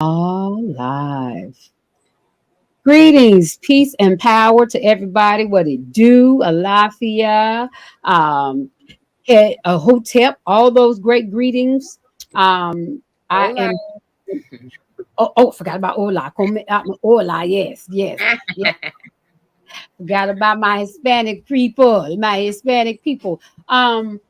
All live. Greetings, peace, and power to everybody. What it do, Alafia, um, a hotep, all those great greetings. I Hola. am. Oh, forgot about Ola. Ola, yes. Forgot about my Hispanic people. My Hispanic people. Um,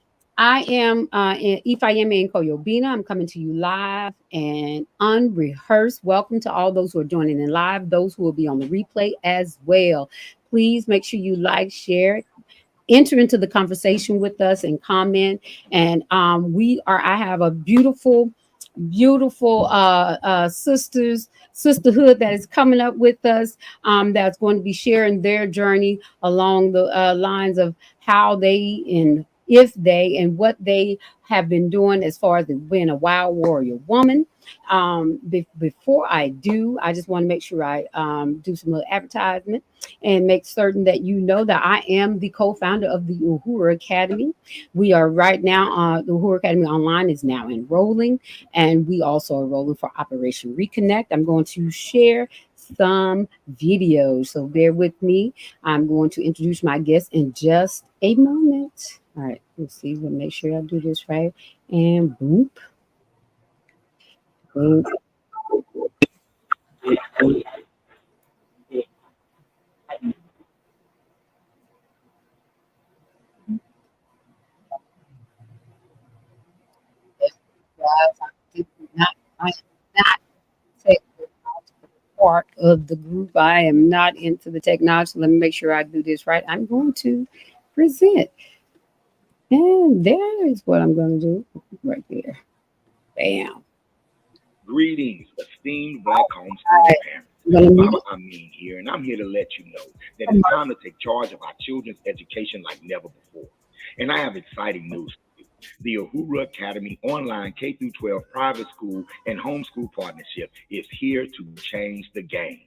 I am Ifayemi Nkoyo Binah. I'm coming to you live and unrehearsed. Welcome to all those who are joining in live, those who will be on the replay as well. Please make sure you like, share, enter into the conversation with us and comment. And I have a beautiful sisterhood that is coming up with us, that's going to be sharing their journey along the lines of how they and if they and what they have been doing as far as being a wild warrior woman. Before I do, I just want to make sure I do some little advertisement and make certain that you know that I am the co-founder of the Uhura Academy. We are right now, the Uhura Academy Online is now enrolling, and we also are rolling for Operation Reconnect. I'm going to share some videos, so bear with me. I'm going to introduce my guest in just a moment. All right, let's see. We'll make sure I do this right. And boop, boop. Guys, I am not technical part of the group. I am not into the technology. Let me make sure I do this right. I'm going to present. And there is what I'm going to do right there. Bam. Greetings, esteemed Black All homeschooling right. parents. I'm going to mute Baba it. Amin here, and I'm here to let you know that it's time to take charge of our children's education like never before. And I have exciting news for you. The Uhuru Academy online K through 12 private school and homeschool partnership is here to change the game.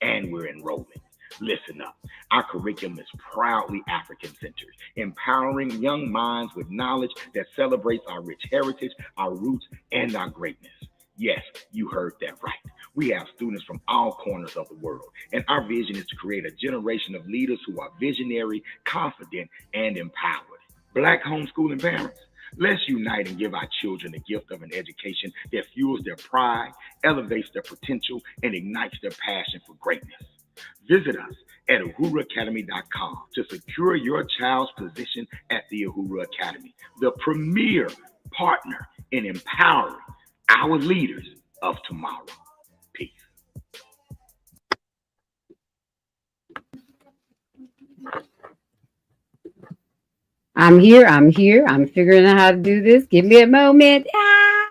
And we're enrolling. Listen up. Our curriculum is proudly African centered, empowering young minds with knowledge that celebrates our rich heritage, our roots, and our greatness. Yes, you heard that right. We have students from all corners of the world, and our vision is to create a generation of leaders who are visionary, confident, and empowered. Black homeschooling parents, let's unite and give our children the gift of an education that fuels their pride, elevates their potential, and ignites their passion for greatness. Visit us at uhuraacademy.com to secure your child's position at the Uhuru Academy, the premier partner in empowering our leaders of tomorrow. Peace. I'm here. I'm here. I'm figuring out how to do this. Give me a moment. Ah!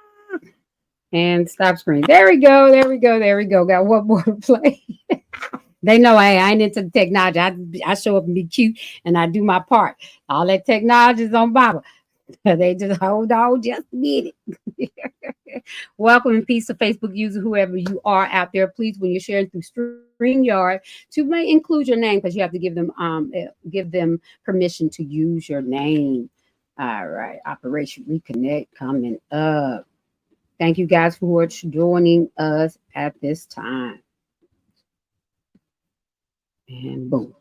And stop screen. There we go. There we go. There we go. Got one more to play. They know I ain't into the technology. I show up and be cute and I do my part. All that technology is on Baba. They just hold on just a minute. Welcome and peace to Facebook user, whoever you are out there. Please, when you're sharing through StreamYard, to may include your name because you have to give them permission to use your name. All right, Operation Reconnect coming up. Thank you guys for joining us at this time. And boom.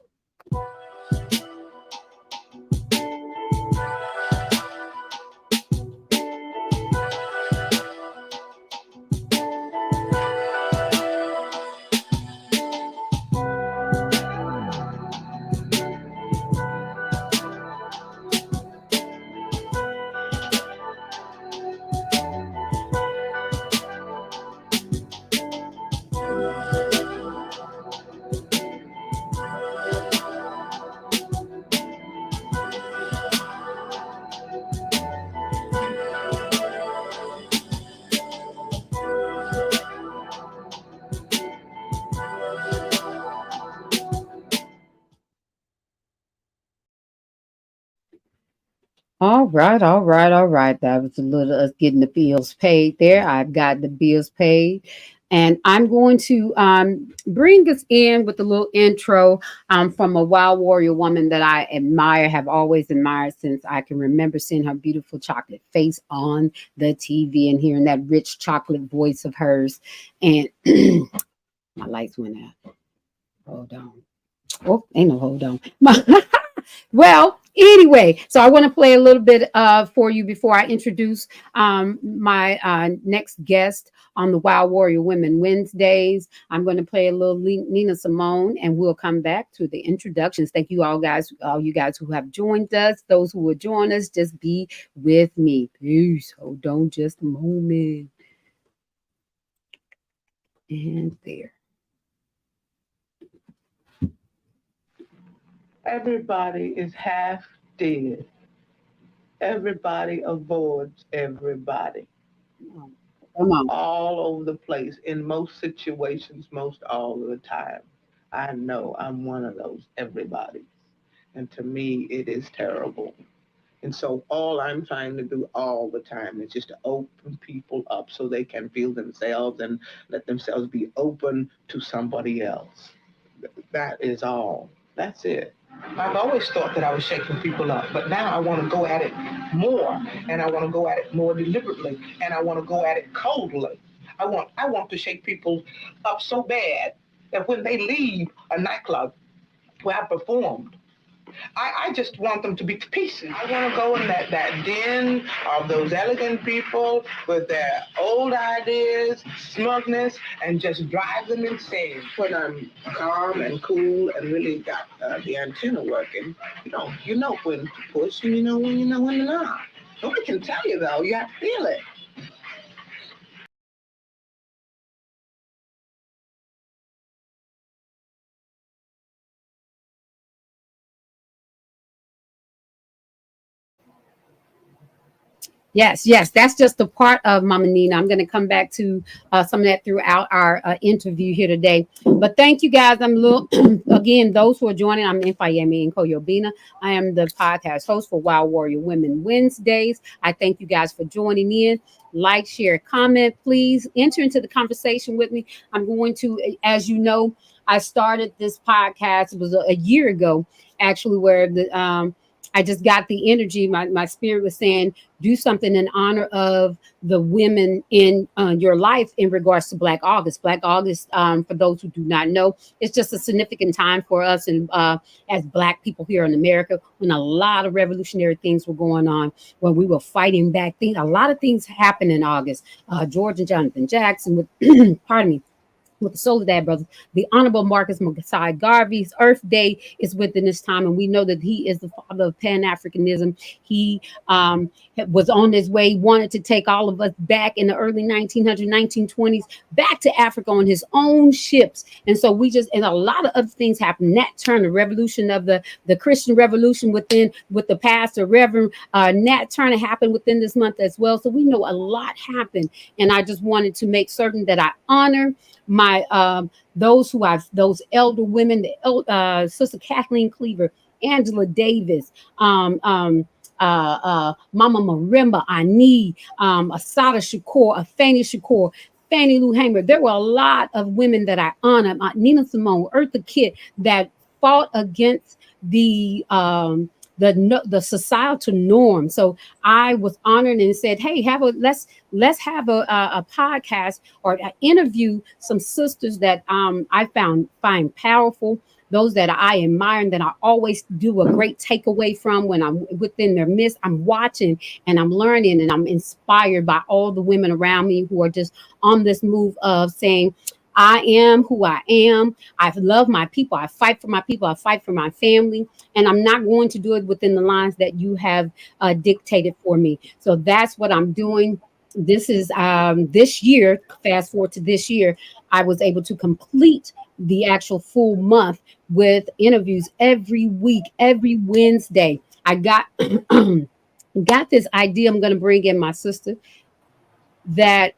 All right. That was a little us getting the bills paid there. I've got the bills paid. And I'm going to bring us in with a little intro from a wild warrior woman that I admire, have always admired since I can remember seeing her beautiful chocolate face on the TV and hearing that rich chocolate voice of hers. And my lights went out. Hold on. Oh, ain't no hold on. Well, anyway, so I want to play a little bit for you before I introduce my next guest on the Wild Warrior Women Wednesdays. I'm going to play a little Nina Simone, and we'll come back to the introductions. Thank you all you guys who have joined us. Those who will join us, just be with me. Peace. Hold on just a moment. And there. Everybody is half dead. Everybody avoids everybody. Come on. All over the place, in most situations, most all of the time. I know I'm one of those everybody's. And to me, it is terrible. And so all I'm trying to do all the time is just to open people up so they can feel themselves and let themselves be open to somebody else. That is all. That's it. I've always thought that I was shaking people up, but now I want to go at it more, and I want to go at it more deliberately, and I want to go at it coldly. I want to shake people up so bad that when they leave a nightclub where I performed, I just want them to be pieces. I want to go in that den of those elegant people with their old ideas, smugness, and just drive them insane. When I'm calm and cool and really got the antenna working, you know when to push and you know when to not. Nobody can tell you though. You have to feel it. Yes, yes, that's just a part of Mama Nina. I'm going to come back to some of that throughout our interview here today. But thank you guys. I'm a little, again, those who are joining, I'm Ifayemi Nkoyo Binah. I am the podcast host for Wild Warrior Women Wednesdays. I thank you guys for joining in. Like, share, comment, please enter into the conversation with me. I'm going to, as you know, I started this podcast, it was a year ago, actually, where I just got the energy. My spirit was saying, do something in honor of the women in your life in regards to Black August. Black August, for those who do not know, it's just a significant time for us and as Black people here in America, when a lot of revolutionary things were going on, when we were fighting back. A lot of things happened in August. George and Jonathan Jackson, with pardon me, with the Soledad brothers, the Honorable Marcus Mosiah Garvey's Earth Day is within this time, and we know that he is the father of Pan-Africanism. He was on his way, wanted to take all of us back in the early 1900s, 1920s, back to Africa on his own ships. And so and a lot of other things happened. Nat Turner, revolution of the Christian revolution with the pastor, Reverend Nat Turner happened within this month as well. So we know a lot happened. And I just wanted to make certain that I honor my those elder women, Sister Kathleen Cleaver, Angela Davis, Mama Marimba Ani, Asada Shakur, Afeni Shakur, Fannie Lou Hamer. There were a lot of women that I honor. Nina Simone, Eartha Kitt, that fought against the societal norm. So I was honored and said, "Hey, let's have a podcast or interview some sisters that I find powerful, those that I admire and that I always do a great takeaway from when I'm within their midst. I'm watching and I'm learning and I'm inspired by all the women around me who are just on this move of saying, I am who I am. I love my people. I fight for my people. I fight for my family. And I'm not going to do it within the lines that you have dictated for me. So that's what I'm doing. This is this year, fast forward to this year, I was able to complete the actual full month with interviews every week, every Wednesday. I got got this idea. I'm going to bring in my sister that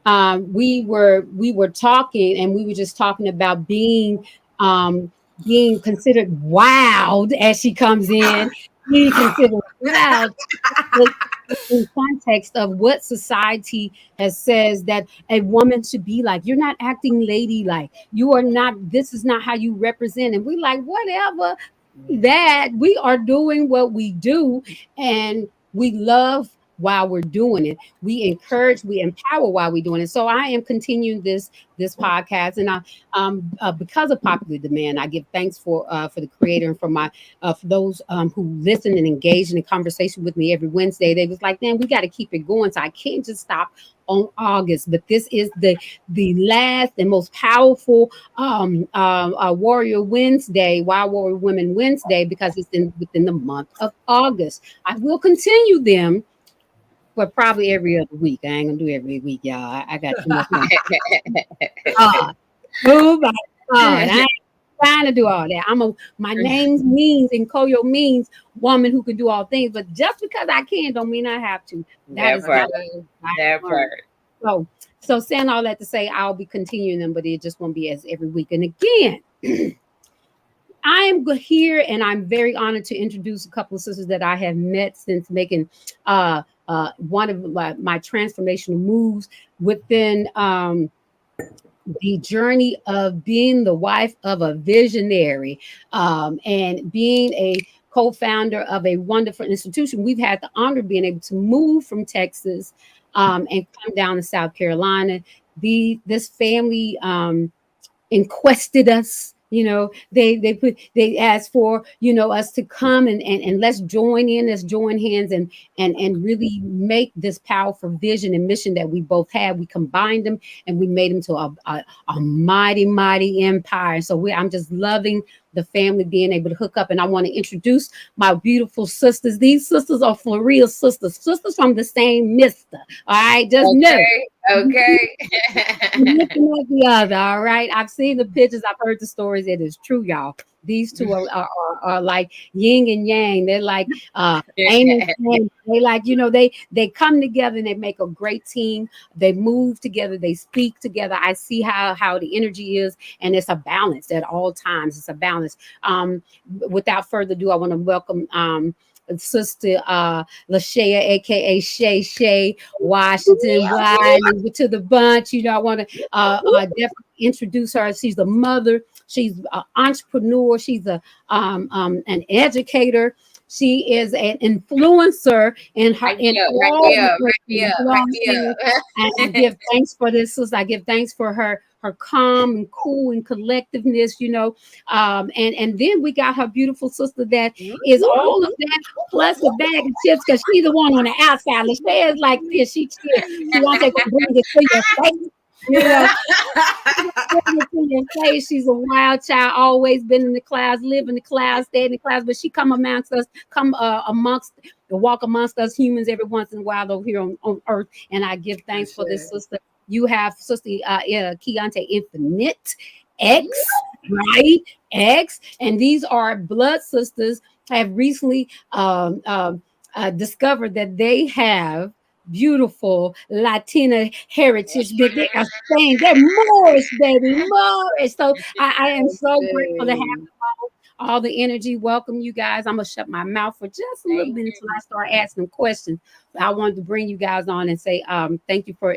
we were talking and we were just talking about being considered wild as she comes in, being considered wild. in context of what society has says that a woman should be like. You're not acting ladylike. You are not. This is not how you represent. And we like whatever that we are doing what we do, and we love while we're doing it. We encourage, we empower while we're doing it. So I am continuing this podcast, and I because of popular demand, I give thanks for the creator and for those who listen and engage in a conversation with me every Wednesday. They was like, "Man, we got to keep it going." So I can't just stop on August, but this is the last and most powerful Warrior Wednesday, Wild Warrior Women Wednesday, because it's within the month of August. I will continue them, but probably every other week. I ain't gonna do every week, y'all. I got too much going. God, oh my God, I ain't trying to do all that. My name means Nkoyo means woman who can do all things, but just because I can don't mean I have to. That is part. I That have learned. part. So saying all that to say, I'll be continuing them, but it just won't be as every week. And again, I am here, and I'm very honored to introduce a couple of sisters that I have met since making one of my transformational moves within the journey of being the wife of a visionary, and being a co-founder of a wonderful institution. We've had the honor of being able to move from Texas and come down to South Carolina. This family enquested us. They asked for us to come and let's join in, let's join hands and really make this powerful vision and mission that we both had. We combined them and we made them to a mighty empire. So I'm just loving the family being able to hook up. And I want to introduce my beautiful sisters. These sisters are for real sisters from the same mister. All right, just know. Okay. Looking at the other, all right. I've seen the pictures, I've heard the stories. It is true, y'all. These two are like yin and yang. They're like aim and flame. They like, they come together and they make a great team. They move together, they speak together. I see how the energy is, and it's a balance at all times. It's a balance. Without further ado, I want to welcome Sister Lashia, aka Shay Washington, Wiley, to the bunch. I want to definitely introduce her. She's a mother. She's an entrepreneur. She's an educator. She is an influencer in her And I give thanks for this. I give thanks for her calm and cool and collectiveness, and then we got her beautiful sister that is all of that plus a bag of chips, because she's the one on the outside. Lashia is like this. She wants to bring it to your face. To your face. She's a wild child, always been in the clouds, live in the clouds, stay in the clouds, but she come amongst us, walk amongst us humans every once in a while over here on earth. And I give thanks for this sister. You have Sister Kiauntae Infinite X, right? X, and these are blood sisters. Have recently discovered that they have beautiful Latina heritage, but they are saying they're Moorish, baby, Moorish. So I am so grateful to have all the energy. Welcome, you guys. I'm gonna shut my mouth for just a little bit until I start asking questions. But I wanted to bring you guys on and say thank you for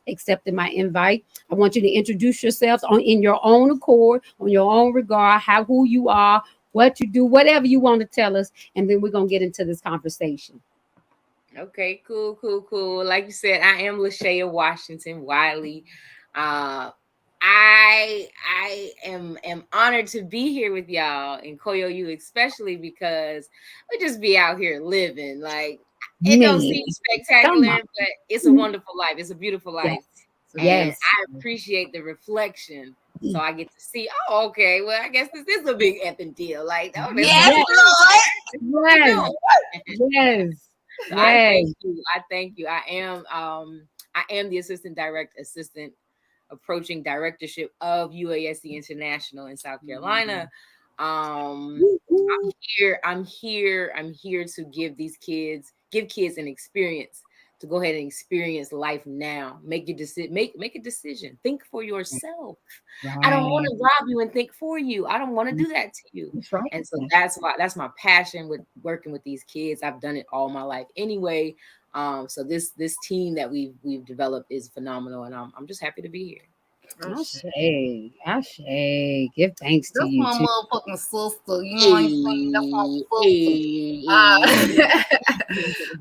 accepting my invite. I want you to introduce yourselves in your own accord, on your own regard, who you are, what you do, whatever you want to tell us, and then we're gonna get into this conversation. Okay, cool. Like you said, I am Lashia Washington Wiley. I am honored to be here with y'all and Nkoyo, you especially, because we just be out here living. Like, it don't seem spectacular, but it's a wonderful life. It's a beautiful life. Yes. And I appreciate the reflection. So I get to see, okay, well, I guess this is a big epic deal. Like, yes, Lord. Yes. So I thank you. I am the assistant approaching directorship of UASC International in South Carolina. I'm here to give kids an experience to go ahead and experience life now. Make a decision. Think for yourself. Right. I don't want to rob you and think for you. I don't want to do that to you. That's right. And so that's my passion with working with these kids. I've done it all my life anyway. So this team that we've developed is phenomenal, and I'm just happy to be here. Ashe. Give thanks to you. That's my motherfucking sister. You know what I'm saying? That's my sister.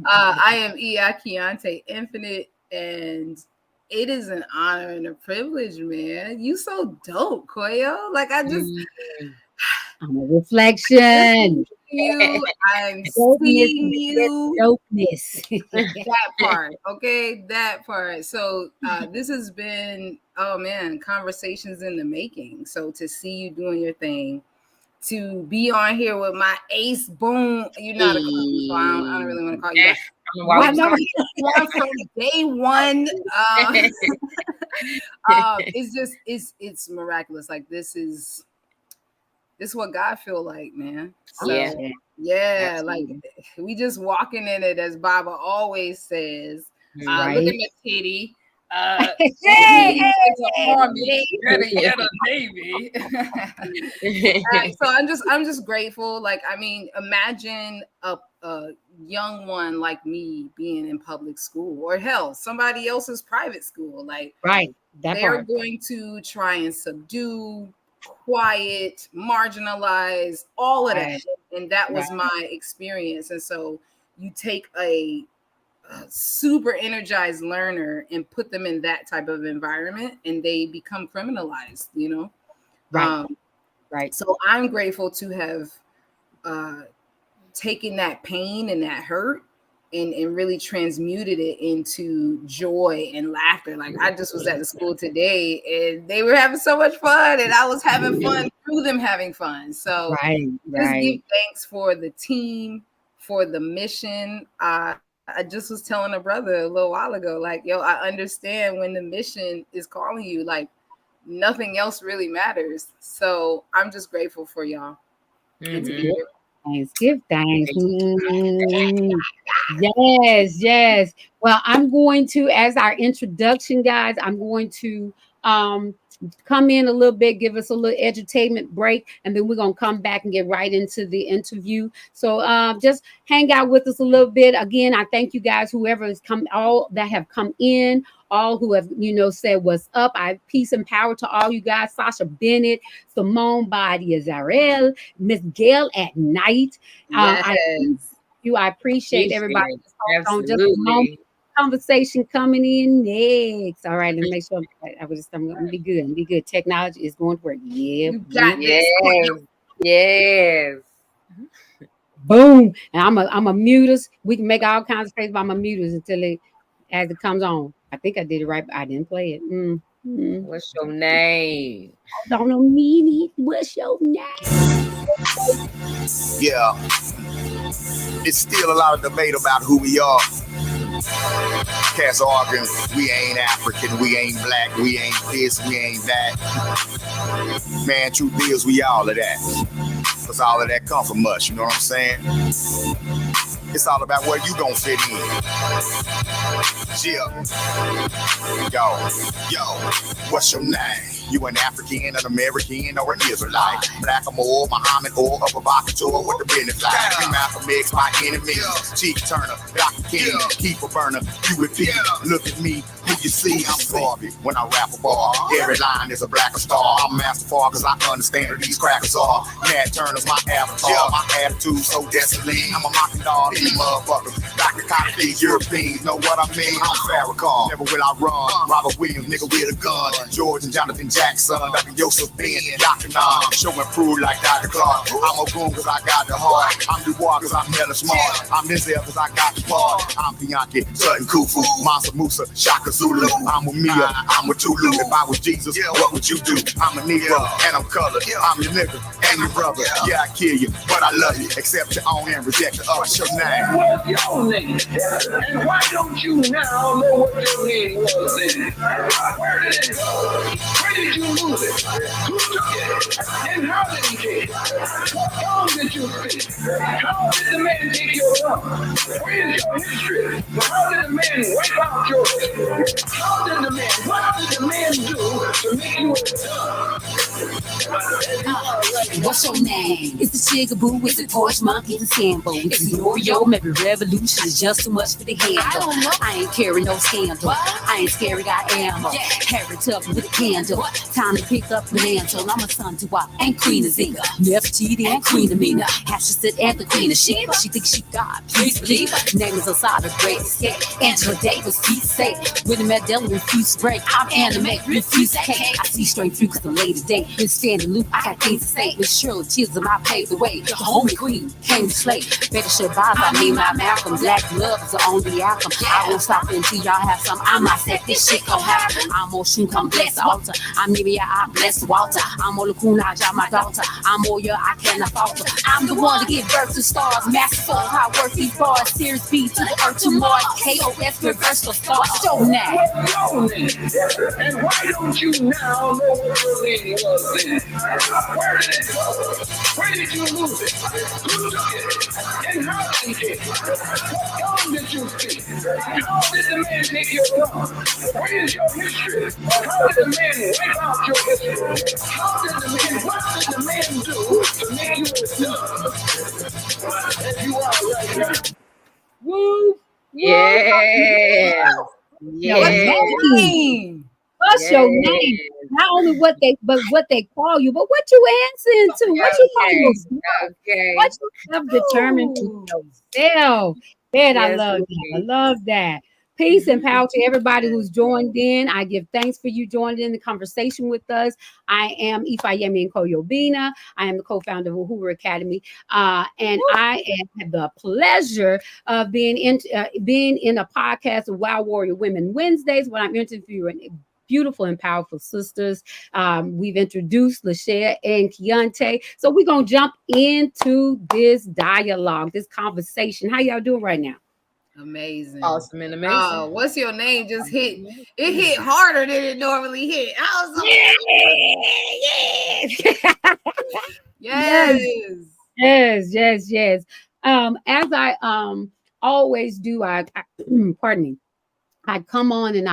I am Kiauntae Infinite, and it is an honor and a privilege, man. You so dope, Koyo. Like I'm a reflection. I'm seeing you. Dopeness. That part, okay, that part. So this has been, oh man, conversations in the making. So to see you doing your thing, to be on here with my ace boom, you're not a couple, so I don't really want to call you that. From day one, it's miraculous. Like this is what God feel like, man. So, yeah, like we just walking in it, as Baba always says. Look at my titty. Baby. So I'm just grateful. Like, I mean, imagine a young one like me being in public school, or hell, somebody else's private school. Like, they're going to try and subdue, quiet, marginalize, all of that. And that was my experience. And so you take a super energized learner and put them in that type of environment, and they become criminalized, you know? Right. So I'm grateful to have taken that pain and that hurt and really transmuted it into joy and laughter. Like, I just was at the school today and they were having so much fun, and I was having fun through them having fun. So just give thanks for the team, for the mission. I just was telling a brother a little while ago, like, yo, I understand when the mission is calling you, like nothing else really matters. So I'm just grateful for y'all. And to be here. Give thanks. Yes. Well, I'm going to, as our introduction, guys, I'm going to come in a little bit, give us a little edutainment break, and then we're going to come back and get right into the interview. So just hang out with us a little bit. Again, I thank you guys, whoever has come, all that have come in, all who have, said what's up. I peace and power to all you guys. Sasha Bennett, Simone Badia Zarel, Miss Gail at Night. I appreciate everybody. Just a moment. Conversation coming in next. All right, let me make sure I'm going to be good. I'm be good. Technology is going to work. Yeah. You got this. Yes. Boom. And I'm a mute us. We can make all kinds of things, but I'm a mute us as it comes on. I think I did it right, but I didn't play it. What's your name? I don't know me. What's your name? Yeah. It's still a lot of debate about who we are. Cats arguing, we ain't African, we ain't black, we ain't this, we ain't that. Man, truth is, we all of that. Because all of that come from us, you know what I'm saying? It's all about where you gonna fit in. Yeah. Yo, what's your name? You an African, an American, or an Israelite? Black or more, Muhammad, or a provocateur with the business like Malcolm X, my enemy. Chief Turner, Dr. King, keep a burner, you repeat. Look at me, who you see, I'm Barbie. When I rap a bar, every line is a blacker star. I'm masterful cause I understand who these crackers are. Nat Turner's my avatar, my attitude so desolate. I'm a mocking dog, these motherfuckers. Dr. Cotton, these Europeans know what I mean. I'm Farrakhan, never will I run. Robert Williams, nigga with a gun. George and Jonathan Jackson, Dr. Joseph Ben, Dr. Nam, show and prove like Dr. Clark. I'm a boom cause I got the heart. I'm Dubois cause I'm hella smart. I'm Denzel cause I got the part. I'm Bianchi, Sutton Kufu, Mansa Musa, Shaka Zulu. I'm with Mia, I'm with Tulu. If I was Jesus, what would you do? I'm a Negro and I'm colored. I'm your nigga and your brother. Yeah, I kill you, but I love you. Accept your own and reject the other. What's your name? What's your name? And why don't you now know what your name was then? Where did it go? Where did you lose it? Who took it? And how did he take it? What song did you sing? How did the man take your love? Where is your history? How did the man wipe out your history? What did the man do to make you a What's your name? It's the Chigaboo, it's the Porsche Monkey, it's the Sambo, it's the Yo-Yo, maybe Revolution is just too much for the handle. I ain't carrying no scandal. I ain't scary, got ammo. Carry it up with a candle. Time to pick up the mantle. I'm a son to Wop and Queen of Zika. Nefertiti and Queen of Mina. Hashasset and the Queen of Sheba. She thinks she God, please believe her. Name is Osada, great escape. Angela Davis, peace safe. With a Mandela, refuse to break. I'm anime, refuse to hate. I see straight through cause I'm late today. Been standing loop, I got things to say. With Shirley Chisholm, I paved the way. The homie queen came to slay. Better should buy, I mean my Malcolm. Black love is the only outcome. I won't stop until y'all have some. I might say this shit gon' happen. I'm on shoe, come bless the altar. I'm Nivea, I bless Walter. I'm on Lacuna, I my daughter. I'm Oya, I cannot falter. I'm the one to give birth to stars. Masterful, how work these bars. Series B to the earth to Mars. KOS, reverse the stars. Show now. And why don't you now know what Berlin was then? Where did it go? Where did you lose it? Who took it? And how did he take it? What song did you sing? How did the man take your love? Where is your history? How did the man wipe out your history? What did the man do to make you as you are right now? Woo! Yeah. What's your name? What's your name? Not only what they call you, but what you answering to. What you call yourself? Okay. What you self-determined to yourself. Man, I Yes, love that. I love that. Peace and power to everybody who's joined in. I give thanks for you joining in the conversation with us. I am Ifayemi Nkoyo Binah. I am the co-founder of Uhuru Academy. And I have the pleasure of being in a podcast of Wild Warrior Women Wednesdays when I'm interviewing beautiful and powerful sisters. We've introduced Lashia and Kiauntae. So we're going to jump into this dialogue, this conversation. How y'all doing right now? Amazing. Awesome and amazing. What's your name? Just hit. It hit harder than it normally hit. I was like, yes. As I always do, I pardon me. I come on and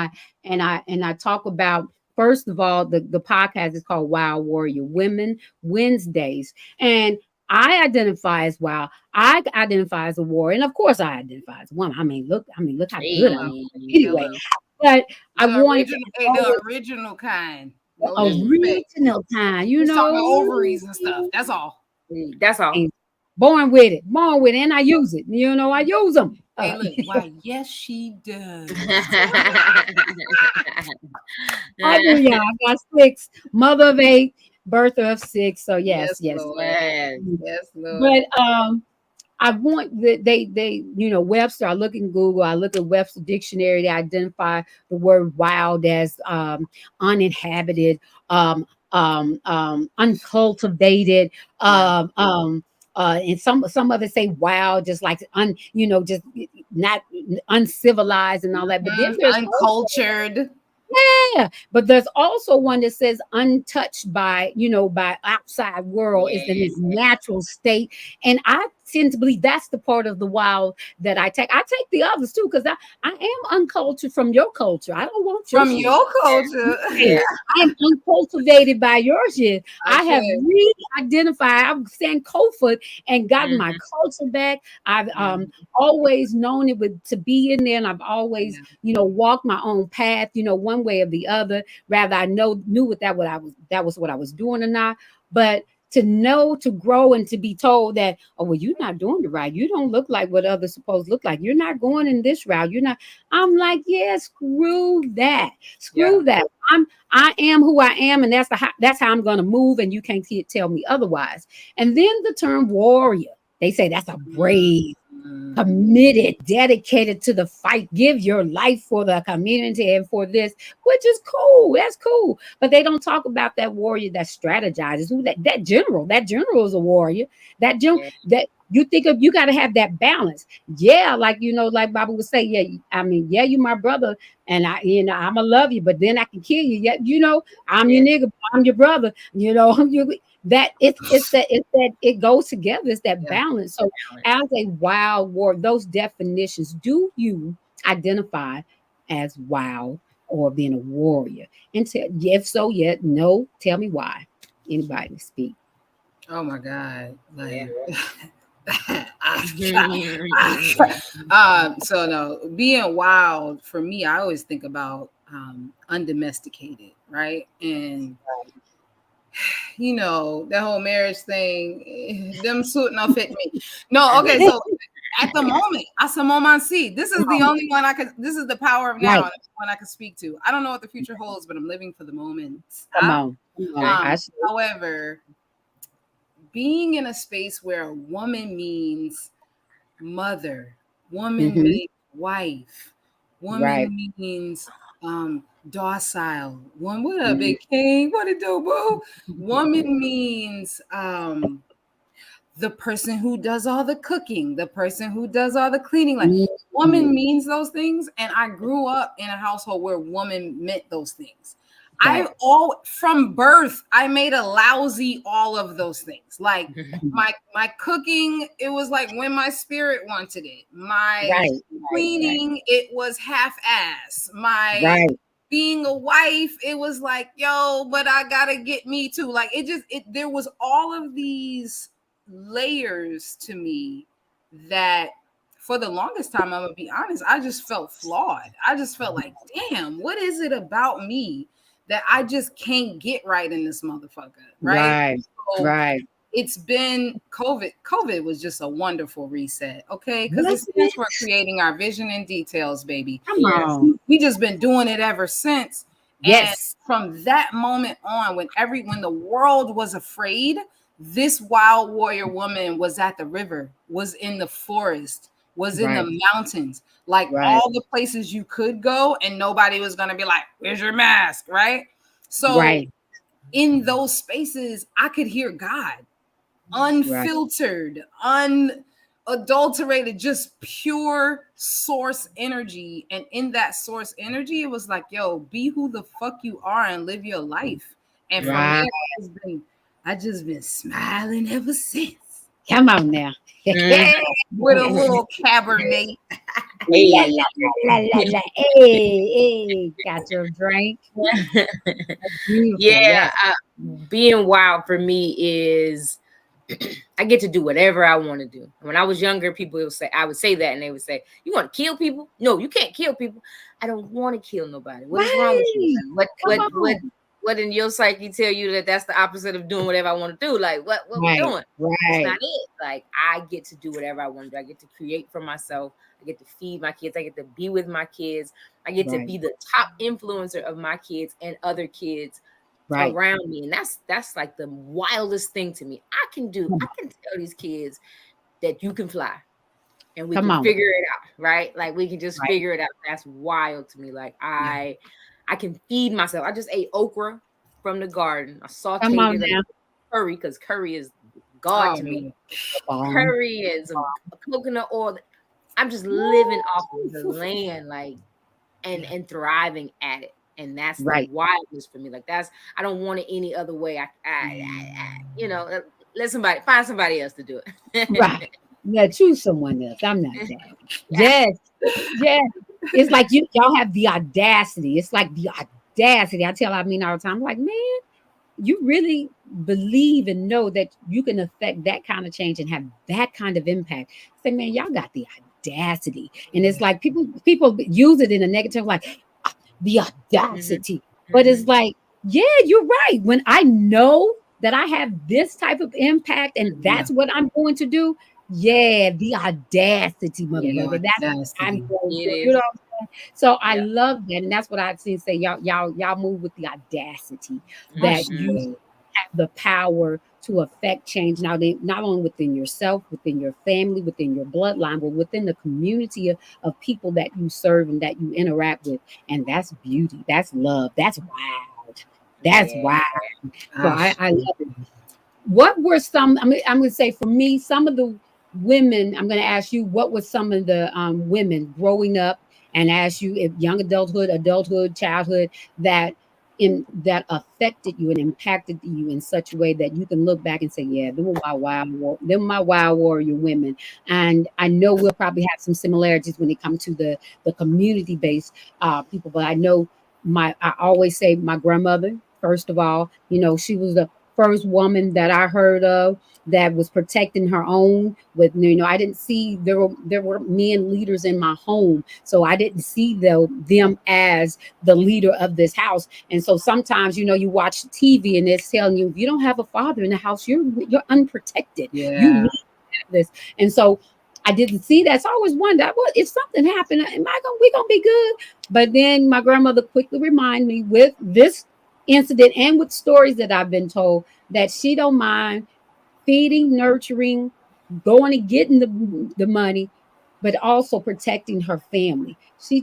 I talk about, first of all, the podcast is called Wild Warrior Women Wednesdays. And I identify as wild. I identify as a warrior. And of course I identify as a woman. I mean, look how good I am. Anyway, but I wanted the original kind. Original kind, you know, ovaries and stuff. That's all. Born with it, and I use it. You know, I use them. Hey, look, why? Yes, she does. I do, yeah. I got 6, mother of 8, birther of 6. So yes. Lord. But I want that they Webster. I look in Google. I look at Webster dictionary. They identify the word wild as uninhabited, uncultivated, and some of it say wild, just like just not uncivilized and all that. But then there's uncultured. Yeah, but there's also one that says untouched by outside world, is in its natural state. And I tend to believe that's the part of the wild that I take. I take the others too, because I am uncultured from your culture. I don't want from your culture. Yeah. I'm uncultivated by yours. Yet I have re-identified. I've stand Kofoot and gotten my culture back. I've always known it to be in there, and I've always walked my own path. One way or the other. Rather, I knew that was what I was doing or not. But to know, to grow, and to be told that, oh, well, you're not doing it right. You don't look like what others supposed to look like. You're not going in this route. You're not. I'm like, yeah, screw that. That. I am who I am, and that's how I'm going to move, and you can't tell me otherwise. And then the term warrior, they say that's a brave, committed, dedicated to the fight, give your life for the community and for this, which is cool. That's cool. But they don't talk about that warrior that strategizes. Who that general is a warrior. That you think of, you got to have that balance. Yeah, like like Baba would say, yeah, I mean, yeah, you my brother, and I'ma love you, but then I can kill you. Yeah, I'm your nigga, I'm your brother. That it's that it goes together. It's that balance. So as a wild war, those definitions, do you identify as wild or being a warrior? And if so, no, tell me why. Anybody speak? Oh my God. Like so no, being wild for me, I always think about undomesticated, right? And that whole marriage thing, them suit no fit me. No, okay, so at the moment, see, this is the only one this is the power of now, one I can speak to. I don't know what the future holds, but I'm living for the moment. Come on. However, being in a space where a woman means mother, woman means wife, woman means docile, what a big king, what it do, boo? Woman means the person who does all the cooking, the person who does all the cleaning. Like woman means those things, and I grew up in a household where woman meant those things. From birth, I made a lousy all of those things. Like my cooking, it was like when my spirit wanted it. My cleaning, it was half-ass. My being a wife, it was like, yo, but I gotta get me too. Like there was all of these layers to me that for the longest time, I'm gonna be honest, I just felt flawed. I just felt like, damn, what is it about me that I just can't get right in this motherfucker, right? So it's been COVID. COVID was just a wonderful reset, okay? Because it stands for creating our vision and details, baby. Come on. We just been doing it ever since. Yes. And from that moment on, when the world was afraid, this wild warrior woman was at the river, was in the forest, was in the mountains, like all the places you could go, and nobody was going to be like, where's your mask, right? So in those spaces, I could hear God, unfiltered, unadulterated, just pure source energy. And in that source energy, it was like, yo, be who the fuck you are and live your life. And from there, I just been smiling ever since. Come on now. With a little Cabernet. Hey, got your drink. Being wild for me is I get to do whatever I want to do. When I was younger, people would say, I would say that, and they would say, "You want to kill people? No, you can't kill people." I don't want to kill nobody. What is wrong with you? What in your psyche tell you that that's the opposite of doing whatever I want to do? Like what we doing? That's not it. Like I get to do whatever I want to do. I get to create for myself. I get to feed my kids. I get to be with my kids. I get to be the top influencer of my kids and other kids around me. And that's like the wildest thing to me. I can tell these kids that you can fly. And we can figure it out, right? Like we can just figure it out. That's wild to me. Like I can feed myself. I just ate okra from the garden. I sauteed it in curry because curry is God to me. Curry and some coconut oil. I'm just living off of the land, like, and thriving at it. And that's the wildness for me. Like I don't want it any other way. Find somebody else to do it. Right. Yeah, choose someone else. I'm not that. Yes. It's like y'all have the audacity. It's like the audacity. I tell all the time, I'm like, man, you really believe and know that you can affect that kind of change and have that kind of impact. Say, man, y'all got the audacity. And it's like people use it in a negative, like the audacity. But it's like, yeah, you're right. When I know that I have this type of impact and that's what I'm going to do. Yeah, the audacity, motherfucker. That's what I'm going to do. You know what I'm saying? So I love that. And that's what I've seen say. Y'all move with the audacity that you have the power to affect change. Now, not only within yourself, within your family, within your bloodline, but within the community of people that you serve and that you interact with. And that's beauty. That's love. That's wild. That's wild. So I love it. What were some, I'm going to say for me, some of the women, I'm going to ask you, what was some of the women growing up, and ask you if young adulthood, childhood, that that affected you and impacted you in such a way that you can look back and say, yeah, them were my wild warrior women. And I know we'll probably have some similarities when it comes to the community based people, but I know I always say my grandmother, first of all, she was the first woman that I heard of that was protecting her own. With, I didn't see, there were men leaders in my home, so I didn't see them as the leader of this house. And so sometimes, you watch TV and it's telling you, if you don't have a father in the house, you're unprotected. You Yeah. need to have this. And so I didn't see that. So I always wondered, well, if something happened, we gonna be good? But then my grandmother quickly reminded me, with this incident and with stories that I've been told, that she don't mind feeding, nurturing, going and getting the money, but also protecting her family. She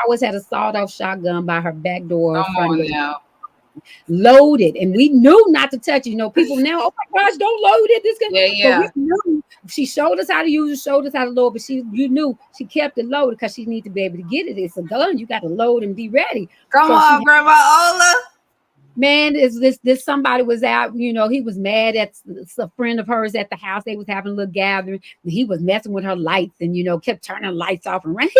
always had a sawed-off shotgun by her back door, her Come front on door, now. loaded, and we knew not to touch it. People now, oh my gosh, don't load it. Yeah, But we yeah. knew, she showed us how to use it, showed us how to load, but you knew she kept it loaded because she needed to be able to get it. It's a gun, you got to load and be ready. Come So on, Grandma Ola. man, is this somebody was out, he was mad at a friend of hers at the house. They was having a little gathering, and he was messing with her lights, and kept turning lights off and running.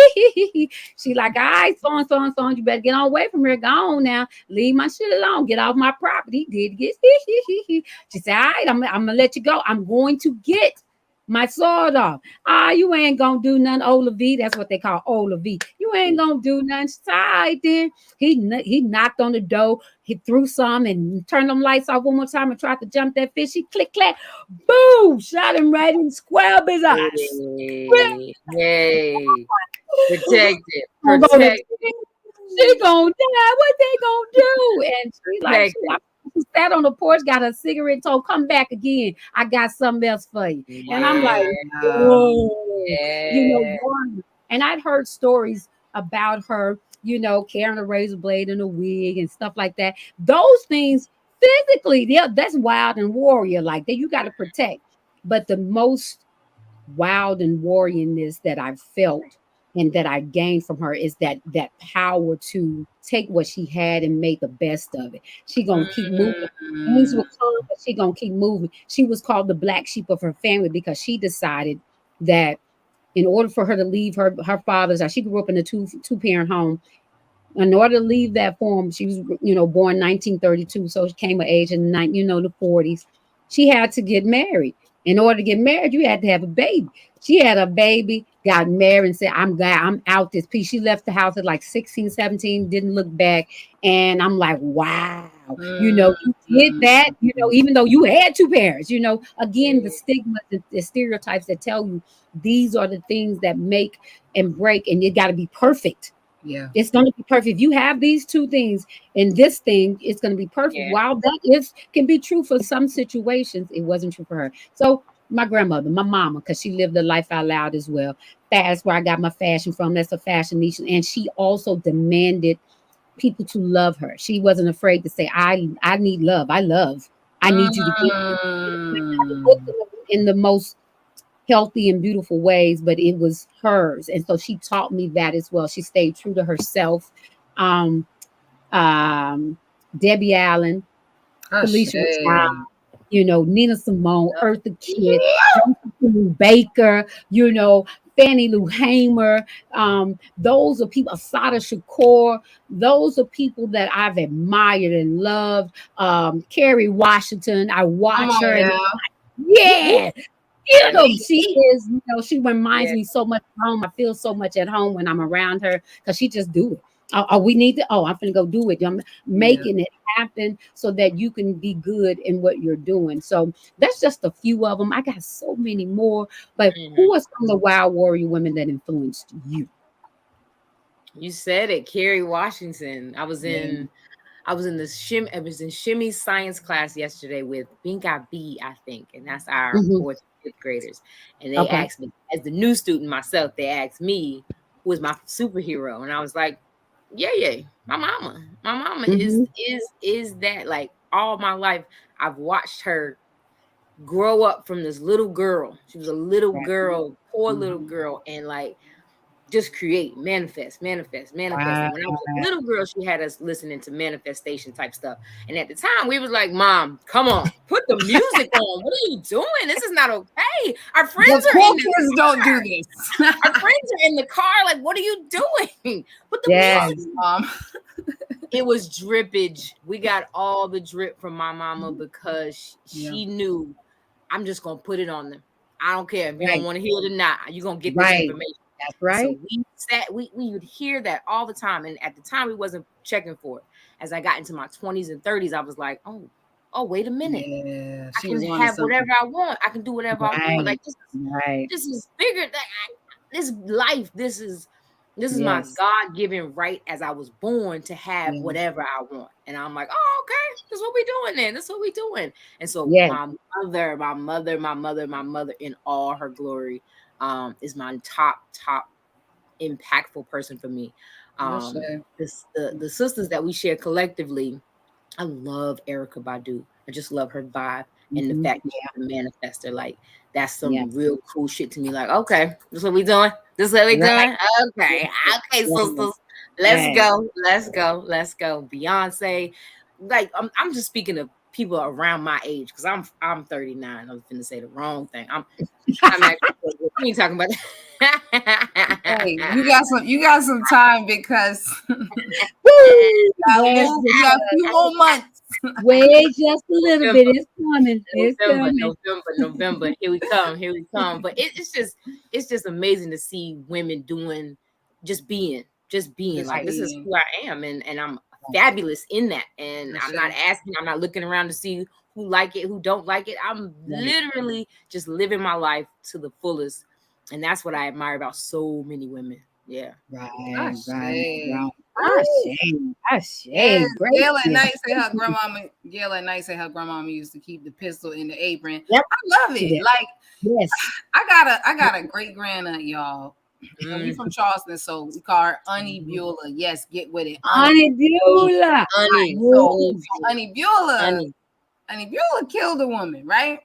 She like, all right, so on, you better get on away from here. Go on now, leave my shit alone, get off my property. He did get she said, all right, I'm gonna let you go. I'm going to get my sword off. You ain't gonna do nothing, Ola V. That's what they call Ola V. You ain't gonna do nothing. She said, all right then. He knocked on the door. He threw some and turned them lights off one more time and tried to jump that fish. He click clack, boom, shot him right in square up his eyes. Yay. Yay. Protected. Gonna go to- Protected. She gonna die. What they gonna do? And Protected. she sat on the porch, got a cigarette, told, come back again. I got something else for you. And I'm like, Yeah. whoa, Yeah. one. And I'd heard stories about her, carrying a razor blade and a wig and stuff like that. Those things physically, yeah, that's wild and warrior like that. You got to protect. But the most wild and warriorness that I've felt and that I gained from her is that power to take what she had and make the best of it. She gonna keep moving. Things will come, but she gonna keep moving. She was called the black sheep of her family because she decided that in order for her to leave her father's house, she grew up in a two parent home. In order to leave that form, she was, born 1932, so she came of age in the 40s. She had to get married. In order to get married, you had to have a baby. She had a baby, got married, and said, I'm glad I'm out this piece. She left the house at like 16, 17, didn't look back. And I'm like, wow, you did that, even though you had two parents, again, the stigma, the stereotypes that tell you these are the things that make and break, and you got to be perfect. Yeah. It's going to be perfect. If you have these two things and this thing, it's going to be perfect. Yeah. While that can be true for some situations, it wasn't true for her. So my grandmother, my mama, because she lived a life out loud as well. That's where I got my fashion from. That's a fashion niche. And she also demanded people to love her. She wasn't afraid to say, I need love. I love. I need you to give Mm. in the most healthy and beautiful ways, but it was hers. And so she taught me that as well. She stayed true to herself. Um, um, Debbie Allen, Felicia Ashe. Rashad, Nina Simone, Eartha Kitt, Josephine Baker, Fannie Lou Hamer. Those are people, Asada Shakur. Those are people that I've admired and loved. Kerry Washington, I Come watch her on and now. yeah, she is, she reminds Yeah. me so much of home. I feel so much at home when I'm around her because she just do it. We need to, I'm gonna go do it. I'm making it happen so that you can be good in what you're doing. So that's just a few of them. I got so many more, but who are some of the wild warrior women that influenced you? You said it, Kerry Washington. I was in it was in shimmy science class yesterday with Binka B, I think, and that's our Mhm. fourth and fifth graders. And they Okay. asked me, as the new student myself, they asked me who is my superhero, and I was like, yeah, my mama. My mama Mhm. is that, like, all my life I've watched her grow up from this little girl. She was a little girl, poor little girl, and like just create, manifest. And when I was a little girl, she had us listening to manifestation type stuff. And at the time, we was like, "Mom, come on, put the music on. What are you doing? This is not okay. Our friends are in the kids don't do this. Our friends are in the car. Like, what are you doing? Put the music on." It was drippage. We got all the drip from my mama because she knew I'm just gonna put it on them. I don't care if you don't want to hear it or not. You're gonna get this information. That's right. So we would hear that all the time. And at the time we wasn't checking for it. As I got into my 20s and 30s, I was like, oh, wait a minute. Yeah, I can have whatever I want. I can do whatever I want. Like this is bigger than this life. This is my God-given right as I was born to have whatever I want. And I'm like, oh, okay, that's what we doing then. That's what we doing. And so my mother in all her glory is my top impactful person for me. The sisters that we share collectively, I love Erykah Badu. I just love her vibe and the fact that she's a manifester. Like that's some real cool shit to me. Like, okay, this what we doing. This is what we doing. Okay, sisters, let's go. Beyonce, like I'm just speaking of people around my age because I'm 39. I was finna say the wrong thing. I'm actually, we ain't talking about that. Hey, you got some time because you got a few more months. Wait just a little bit. It's coming. November. Here we come. But it's just amazing to see women doing just being. Like this is who I am, and I'm fabulous in that. And I'm not asking, I'm not looking around to see who like it, who don't like it. I'm literally just living my life to the fullest. And that's what I admire about so many women. Yeah. Right. Gail at night say her grandmama used to keep the pistol in the apron. Yep. I love it. Like, yes, I got a great grandaunt, y'all. And we from Charleston, so we call her Auntie Beulah. Yes, get with it. Auntie Beulah. Auntie Beulah. Auntie Beulah killed a woman, right?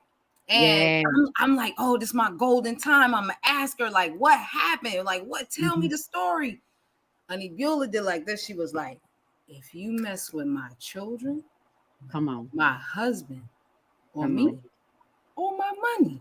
And I'm like, oh, this is my golden time. I'm gonna ask her, like, what happened? Like, what? Tell me the story. Auntie Beulah did like this. She was like, if you mess with my children, come on, my husband, or me, or my money.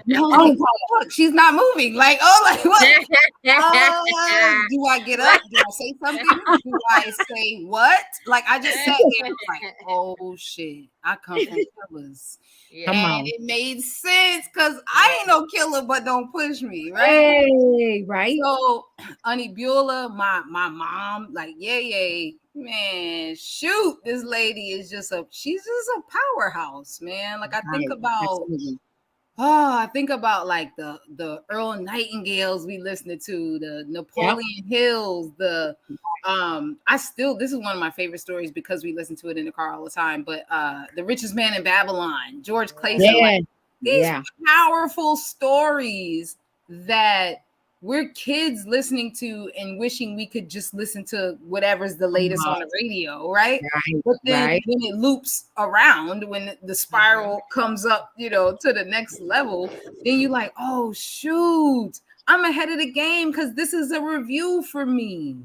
Look, she's not moving. Like, what? Do I get up? Do I say something? Do I say what? Like, I just sat there like, oh shit, I come from killers. And it made sense because I ain't no killer, but don't push me, right? Hey, right. So Auntie Beulah, my mom, like, man, shoot, this lady is she's just a powerhouse, man. Like I think about like the Earl Nightingales we listened to, the Napoleon Hills, this is one of my favorite stories because we listen to it in the car all the time. But The Richest Man in Babylon, George Clayson, these powerful stories that we're kids listening to and wishing we could just listen to whatever's the latest on the radio, right? But then when it loops around, when the spiral comes up, to the next level, then you're like, oh shoot, I'm ahead of the game because this is a review for me.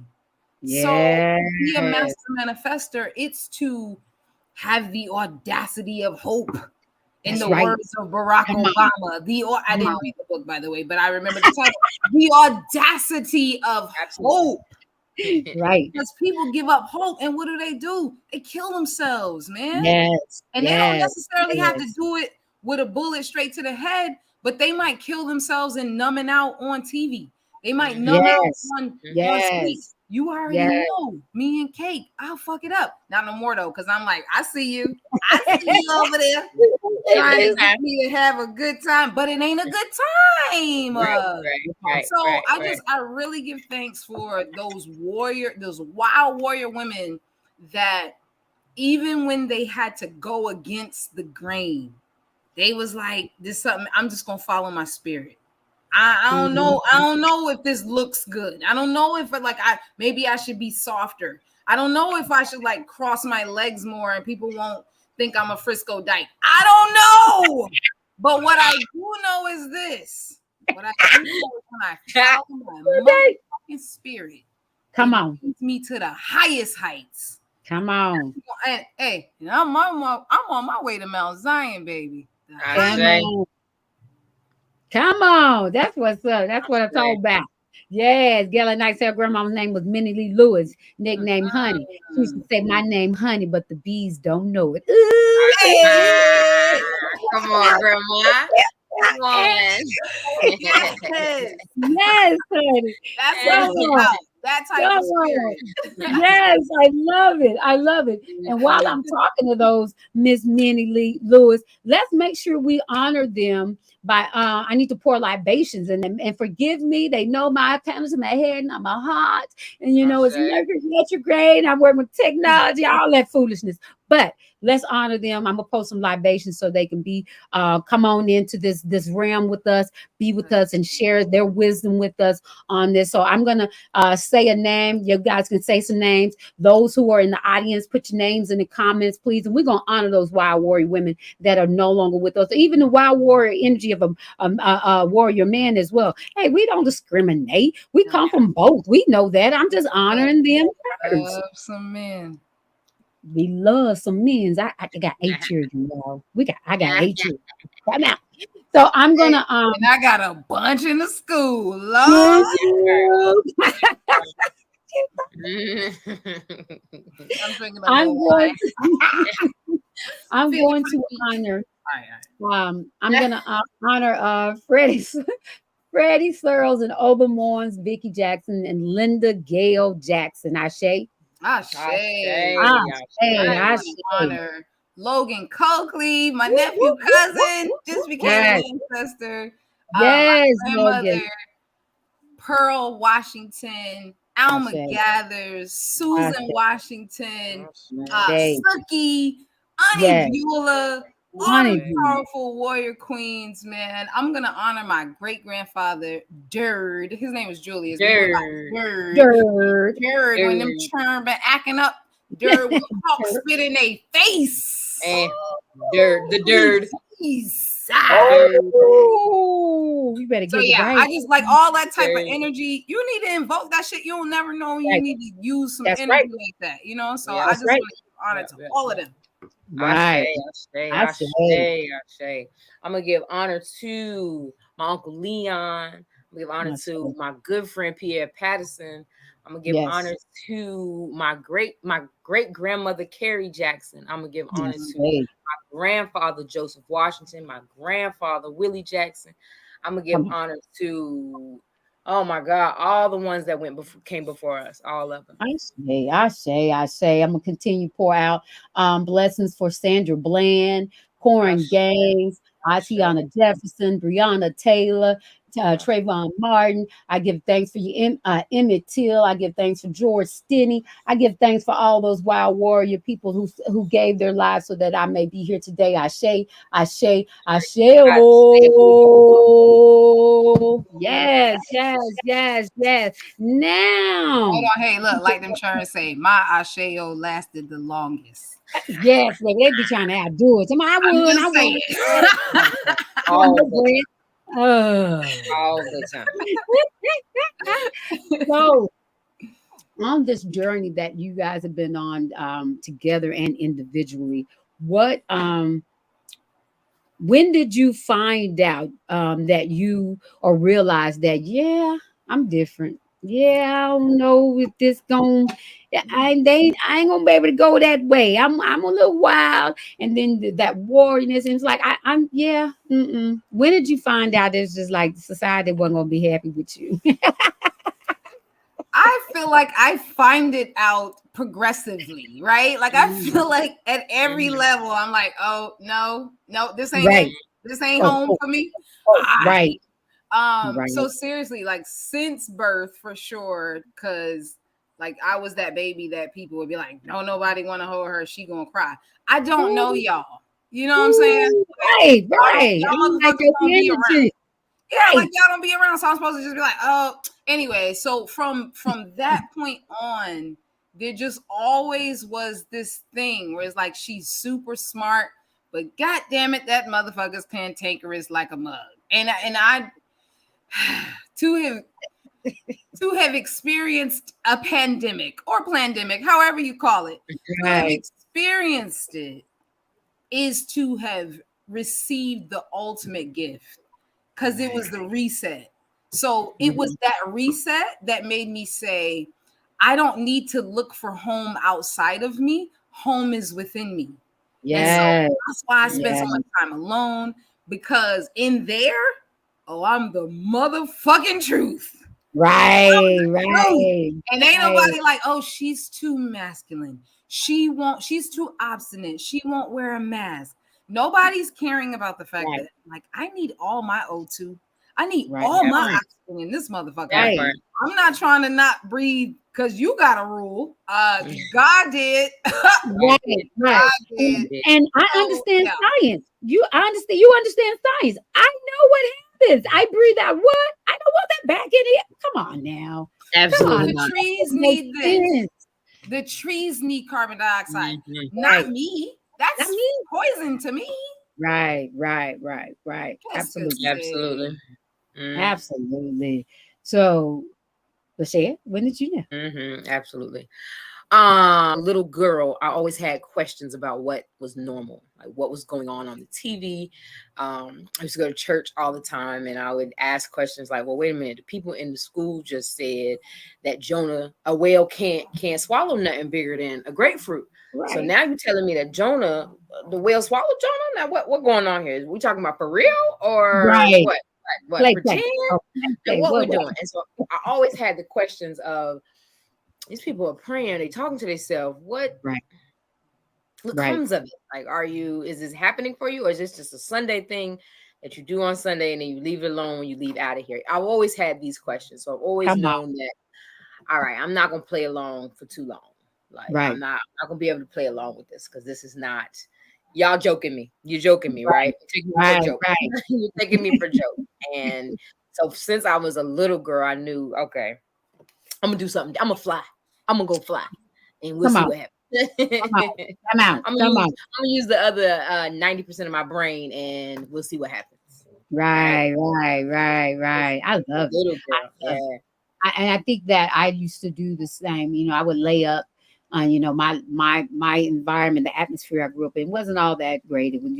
So be a master manifester, it's to have the audacity of hope. In the words of Barack Obama, I didn't read the book, by the way, but I remember the title. The audacity of hope. Right. Because people give up hope, and what do? They kill themselves, man. Yes. And they don't necessarily have to do it with a bullet straight to the head, but they might kill themselves and numbing out on TV. They might numb out on streets. You already know, me and Cake, I'll fuck it up. Not no more though, because I'm like, I see you over there trying to get me to have a good time, but it ain't a good time. I really give thanks for those wild warrior women that even when they had to go against the grain, they was like, this is something, I'm just gonna follow my spirit. I don't know if this looks good. I don't know if maybe I should be softer. I don't know if I should like cross my legs more and people won't think I'm a Frisco dyke. I don't know. But what I do know is this. What I do know is when I follow my motherfucking spirit, Come on. leads me to the highest heights. Come on. And hey, I'm on my way to Mount Zion, baby. Come on. That's what's up. That's what I'm talking about. Yes, Gala Knight said her grandma's name was Minnie Lee Lewis, nicknamed Honey. She used to say my name Honey, but the bees don't know it. Come on, Grandma. Come on. Yes, honey. That's what that type of spirit. Yes, I love it. I love it. And while I'm talking to those Miss Minnie Lee Lewis, let's make sure we honor them by I need to pour libations in them. And forgive me, they know my talents in my head and my heart. And you know, it's retrograde. I'm working with technology, all that foolishness. But let's honor them. I'm gonna post some libations so they can be come on into this realm with us, be with us, and share their wisdom with us on this. So I'm gonna say a name. You guys can say some names. Those who are in the audience, put your names in the comments, please. And we're gonna honor those wild warrior women that are no longer with us. Even the wild warrior energy of a warrior man as well. Hey, we don't discriminate. We come from both. We know that. I'm just honoring them. Love some men. We love some men's. I got 8 children, y'all. I got 8 children. Come out. So I'm gonna and I got a bunch in the school. Lord. I'm going to honor. I'm gonna honor Freddie Searles and Oba Morns, Vicky Jackson, and Linda Gale Jackson. Ashe. Honor Logan Coakley, my nephew cousin, just became an ancestor. Yes, my grandmother, Pearl Washington, Alma Gathers, Susan Washington, Suki, Ani Beulah, all these powerful warrior queens, man. I'm gonna honor my great grandfather, Durd. His name is Julius. Durd. When them churn been acting up, Durd will talk spit in their face. And the Durd. Oh, you better get it right. I just like all that type of energy. You need to invoke that shit. You'll never know when you need to use some energy like that, you know. So I just want to give honor to all of them. Right. I'm gonna give honor to my Uncle Leon. I'm gonna give honor to my good friend Pierre Patterson. I'm gonna give honor to my great grandmother Carrie Jackson. I'm gonna give honor to my grandfather Joseph Washington, my grandfather Willie Jackson. I'm gonna give honor to, oh my God, all the ones that came before us, all of them. I say. I'm gonna continue to pour out blessings for Sandra Bland, Corin Gaines, Atiana Jefferson, Breonna Taylor, Trayvon Martin. I give thanks for you, Emmett Till. I give thanks for George Stinney. I give thanks for all those wild warrior people who gave their lives so that I may be here today. Ashe. Oh, yes. Now, hold on, hey, look, like them trying to say, my Asheo lasted the longest. Yes, they be trying to outdo it. I would. All the time. So on this journey that you guys have been on together and individually, what when did you find out that you or realize that I'm different? I don't know if this I ain't gonna be able to go that way. I'm a little wild, and then that warriness, and it's like When did you find out it's just like society wasn't gonna be happy with you? I feel like I find it out progressively, right? Like I feel like at every level, I'm like, oh no, this ain't it. This ain't home for me. Right. So seriously, like since birth for sure, because like I was that baby that people would be like, no, nobody want to hold her, she gonna cry. I don't know y'all. You know what I'm saying? Right. Y'all motherfuckers don't be around. Yeah, like y'all don't be around, so I'm supposed to just be like, oh. Anyway, so from that point on, there just always was this thing where it's like she's super smart, but god damn it, that motherfucker's cantankerous like a mug. And I to have experienced a pandemic or plandemic, however you call it, to have experienced it is to have received the ultimate gift, because it was the reset. So it was that reset that made me say, I don't need to look for home outside of me. Home is within me. Yeah. So that's why I spend so much time alone, because in there, I'm the motherfucking truth. Right. And ain't nobody like, oh, she's too masculine. She's too obstinate. She won't wear a mask. Nobody's caring about the fact that, like, I need all my O2. I need all my oxygen in this motherfucker. I'm not trying to not breathe because you got a rule. God did. God did. And I understand science. You understand science. I know what happens. I breathe out what? I don't want that back in here. Come on now. Absolutely. The trees need this. The trees need carbon dioxide. Not me. That's poison to me. Right. Absolutely. Absolutely. So, Lashia, when did you know? Absolutely. Little girl, I always had questions about what was normal, like what was going on the TV. I used to go to church all the time, and I would ask questions like, well, wait a minute, the people in the school just said that Jonah, a whale can't swallow nothing bigger than a grapefruit. Right. So now you're telling me that Jonah, the whale swallowed Jonah? Now what going on here? Is we talking about for real or what? What pretend? What we're doing? And so I always had the questions of, these people are praying, they talking to themselves. What comes of it? Like, is this happening for you, or is this just a Sunday thing that you do on Sunday and then you leave it alone when you leave out of here? I've always had these questions, so I've always known that. All right, I'm not gonna play along for too long. Like, I'm not gonna be able to play along with this, because this is not. Y'all joking me. You're joking me, right? You're taking me for a joke. You're taking me for a joke. And so since I was a little girl, I knew, okay, I'm gonna do something. I'm gonna fly. I'm gonna go fly, and we'll see what happens. I'm gonna use the other 90% of my brain, and we'll see what happens. Right. I love it. And I think that I used to do the same. You know, I would lay up. My environment, the atmosphere I grew up in wasn't all that great. It was,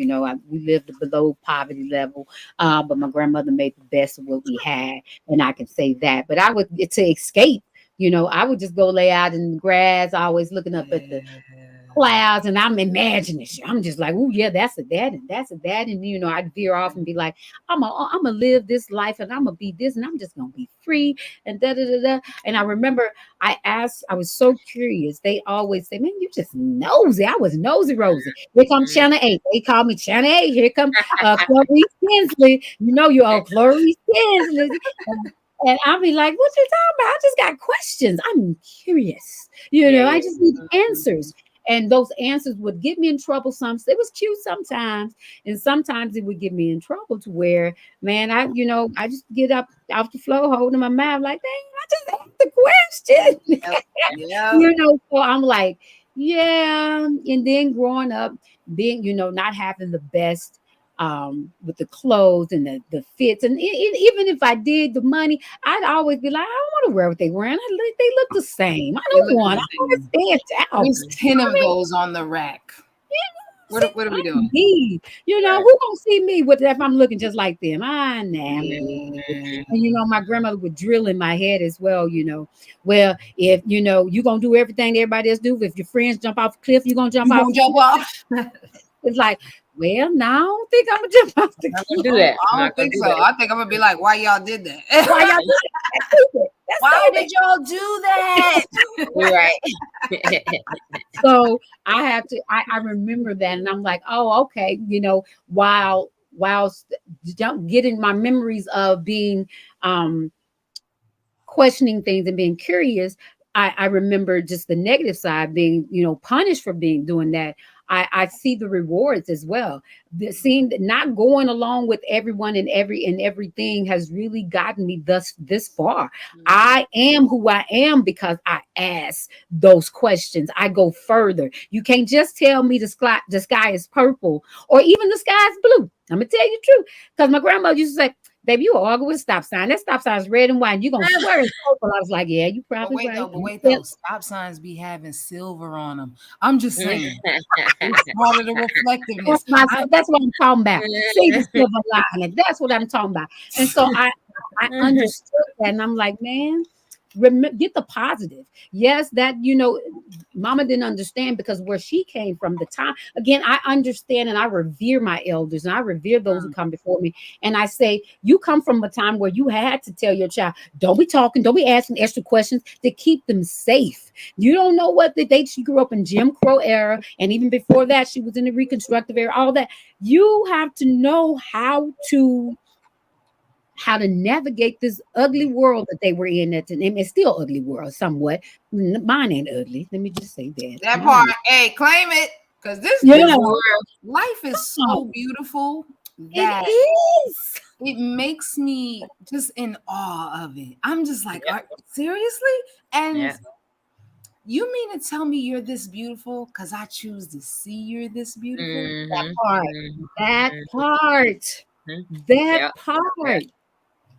we lived below poverty level, but my grandmother made the best of what we had, and I can say that. But I would, to escape, I would just go lay out in the grass, always looking up at the clouds, and I'm imagining shit. I'm just like, oh yeah, that's a dad, and that's a dad, and I'd veer off and be like, I'm gonna live this life, and I'm gonna be this, and I'm just gonna be free, and da da da da. And I remember I was so curious. They always say, man, you just nosy. I was nosy Rosie. Here comes Channel 8. They call me Channel 8. Here comes Clarice Tinsley. You all Clarice Tinsley. And I'll be like, what you talking about? I just got questions. I'm curious. I just need answers. And those answers would get me in trouble. It was cute sometimes. And sometimes it would get me in trouble to where, man, I just get up off the floor holding my mouth like, dang, I just asked the question. So I'm like, yeah. And then growing up, being, not having the best with the clothes and the fits, and even if I did the money, I'd always be like, I don't want to wear what they wearing. They look the same. I don't want. I want to stand out. There's 10 of those on the rack. What are we doing? Who gonna see me if I'm looking just like them? And my grandmother would drill in my head as well. Well, if you gonna do everything everybody else do. If your friends jump off a cliff, you gonna jump off. It's like, well, no, I don't think I'm gonna jump off the cliff. Do that. I don't think so. I think I'm gonna be like, why y'all did that? Why y'all did that? Why did y'all do that? Right. So I have to. I remember that, and I'm like, oh, okay. While getting my memories of being questioning things and being curious, I remember just the negative side being, punished for doing that. I see the rewards as well. The seeing that not going along with everyone and everything has really gotten me this far. I am who I am because I ask those questions. I go further. You can't just tell me the sky is purple or even the sky is blue. I'm gonna tell you the truth. Because my grandmother used to say, baby, you argue with a stop sign. That stop sign is red and white. And you're gonna swear it's purple. I was like, yeah, you probably right. But wait though, stop signs be having silver on them. I'm just saying, it's part of the reflectiveness. That's what I'm talking about. See the silver lining. That's what I'm talking about. And so I understood that, and I'm like, man, get the positive. Yes, that Mama didn't understand because where she came from, the time again, I understand and I revere my elders and I revere those who come before me. And I say, you come from a time where you had to tell your child, don't be talking, don't be asking extra questions to keep them safe. You don't know what she grew up in Jim Crow era, and even before that, she was in the Reconstructive era. All that you have to know how to navigate this ugly world that they were in at the time. It's still ugly world somewhat. Mine ain't ugly. Let me just say that. That part, hey, claim it. Because this world, life is so beautiful that it makes me just in awe of it. I'm just like, seriously? And you mean to tell me you're this beautiful because I choose to see you're this beautiful? That part.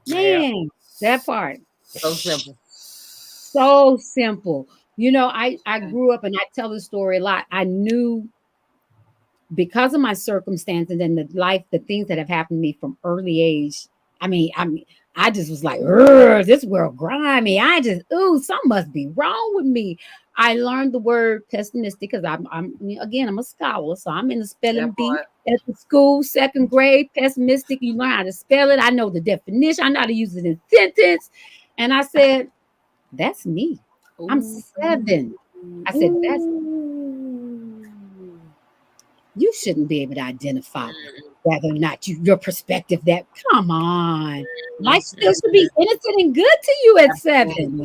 Man, that part. So simple. So simple. I grew up, and I tell this story a lot. I knew because of my circumstances and the things that have happened to me from early age. I just was like, this world grimy. Something must be wrong with me. I learned the word pessimistic because I'm a scholar, so I'm in the spelling bee at the school, 2nd grade. Pessimistic, you learn how to spell it. I know the definition. I know how to use it in sentence. And I said, that's me. I'm 7. I said, you shouldn't be able to identify whether or not your perspective that, come on. Life still should be innocent and good to you at 7.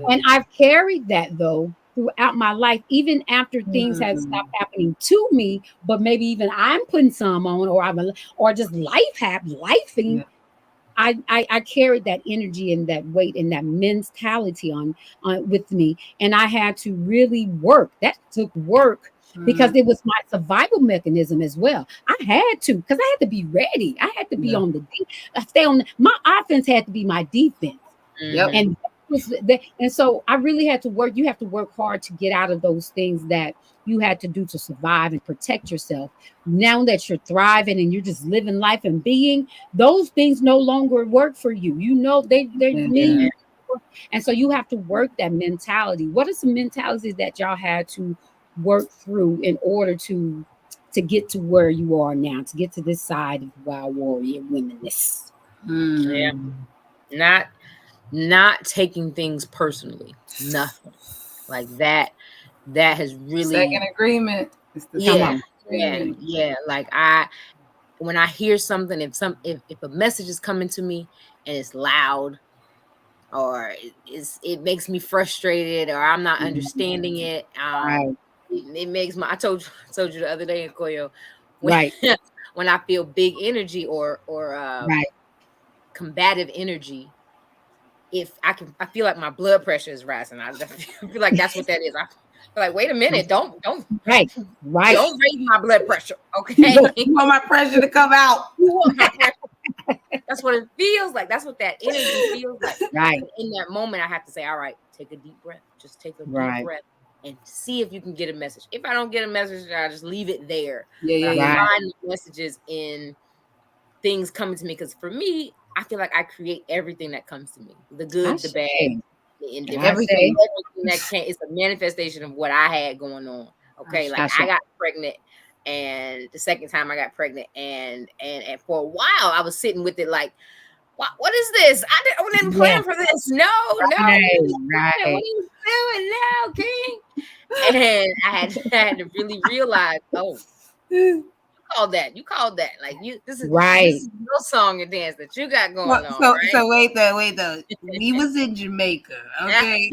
And I've carried that, though, throughout my life, even after things had stopped happening to me, but maybe even I'm putting some on, or just lifing. I carried that energy and that weight and that mentality on with me. And I had to really work. That took work. Because it was my survival mechanism as well. I had to, because I had to be ready. I had to be on my offense had to be my defense. And so I really had to work. You have to work hard to get out of those things that you had to do to survive and protect yourself. Now that you're thriving and you're just living life and being, those things no longer work for you. They're and so you have to work that mentality. What are some mentalities that y'all had to work through in order to get to where you are now, to get to this side of wild warrior womenness? Not taking things personally. Nothing like that has really second agreement. Like when I hear something, if a message is coming to me and it's loud, or it makes me frustrated, or I'm not understanding it, it makes I told you the other day, Nkoyo, when I feel big energy or combative energy, I feel like my blood pressure is rising. I feel like that's what that is. I feel like, wait a minute, don't don't raise my blood pressure, okay? You want my pressure to come out. You want my pressure. That's what it feels like. That's what that energy feels like. Right. In that moment, I have to say, all right, take a deep breath. Just take a deep breath and see if you can get a message. If I don't get a message, I just leave it there. I find the messages in things coming to me, because for me, I feel like I create everything that comes to me. The good, the bad, the indifferent. Everything that is a manifestation of what I had going on. Okay. Like I got pregnant, and the second time I got pregnant, and for a while I was sitting with it like, what is this? I didn't plan for this. No. What are you doing now, King? And I had to really realize, call that. You call that. Like this Right. is your song and dance that you got going on. So, Right? so wait though. We was in Jamaica, okay?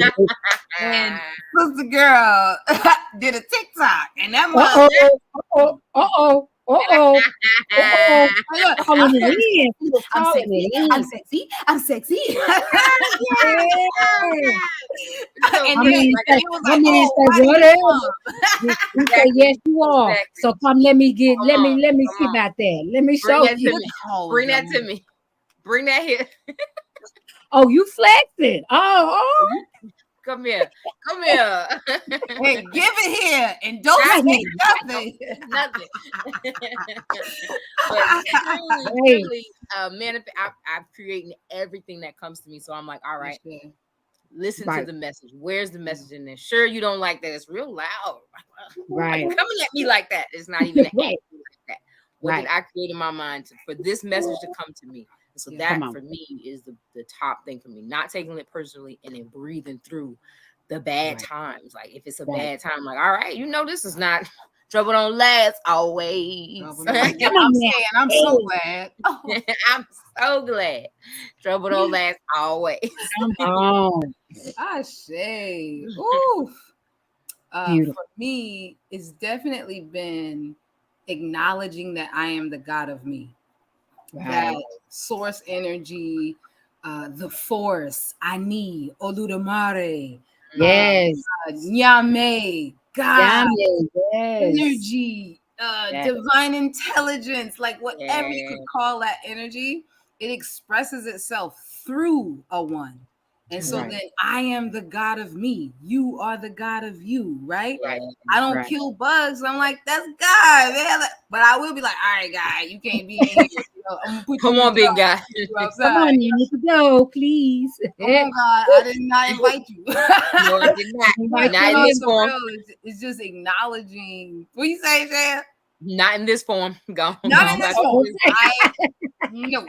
And Sister Girl did a TikTok, and that mother. Calling it in. She was I'm calling sexy. it in. I'm sexy. And I then mean, it was like, said, whatever. You say yes, you are. Exactly. So come, let me see Come about that. Let me Bring show that you. to me. Bring that to me. Bring that here. Oh, you flexing. Oh. Come here. Come here. Hey, give it here and don't say nothing. Nothing. But truly, I'm creating everything that comes to me. So I'm like, all right, listen to the message. Where's the message in there? Sure, you don't like that. It's real loud. Right. Coming at me like that. It's not even Right. like that. What did I create in my mind for this message to come to me? And so that for me is the top thing for me. Not taking it personally and then breathing through the bad times. Like if it's a bad time, like, all right, this is not trouble don't last always. I'm so glad. I'm so glad. Trouble don't last always. I say, ooh. For me, it's definitely been acknowledging that I am the God of me. That source energy, the force, Ani, Oludamare, yes, Nyame, God, yes. energy, divine intelligence, like whatever you could call that energy, it expresses itself through a one. And so then I am the God of me. You are the God of you, right? I don't kill bugs. I'm like, that's God, man. But I will be like, all right, God, you can't be in here. I'm gonna put Come on, big guy. Come on, you need to go, please. Come on, God. I did not invite you. No, I did not. Not in this form. It's just acknowledging. What you say, Jan? Not in this form. Go. Not in this form. No.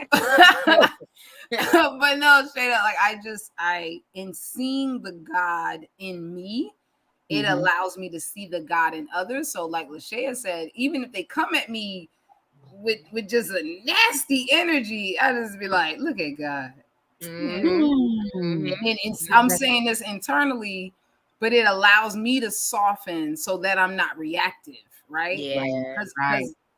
But no, straight up, like I in seeing the God in me, it allows me to see the God in others. So like Lashia said, even if they come at me with just a nasty energy, I just be like, look at God. And then I'm saying this internally, but it allows me to soften so that I'm not reactive, right? Because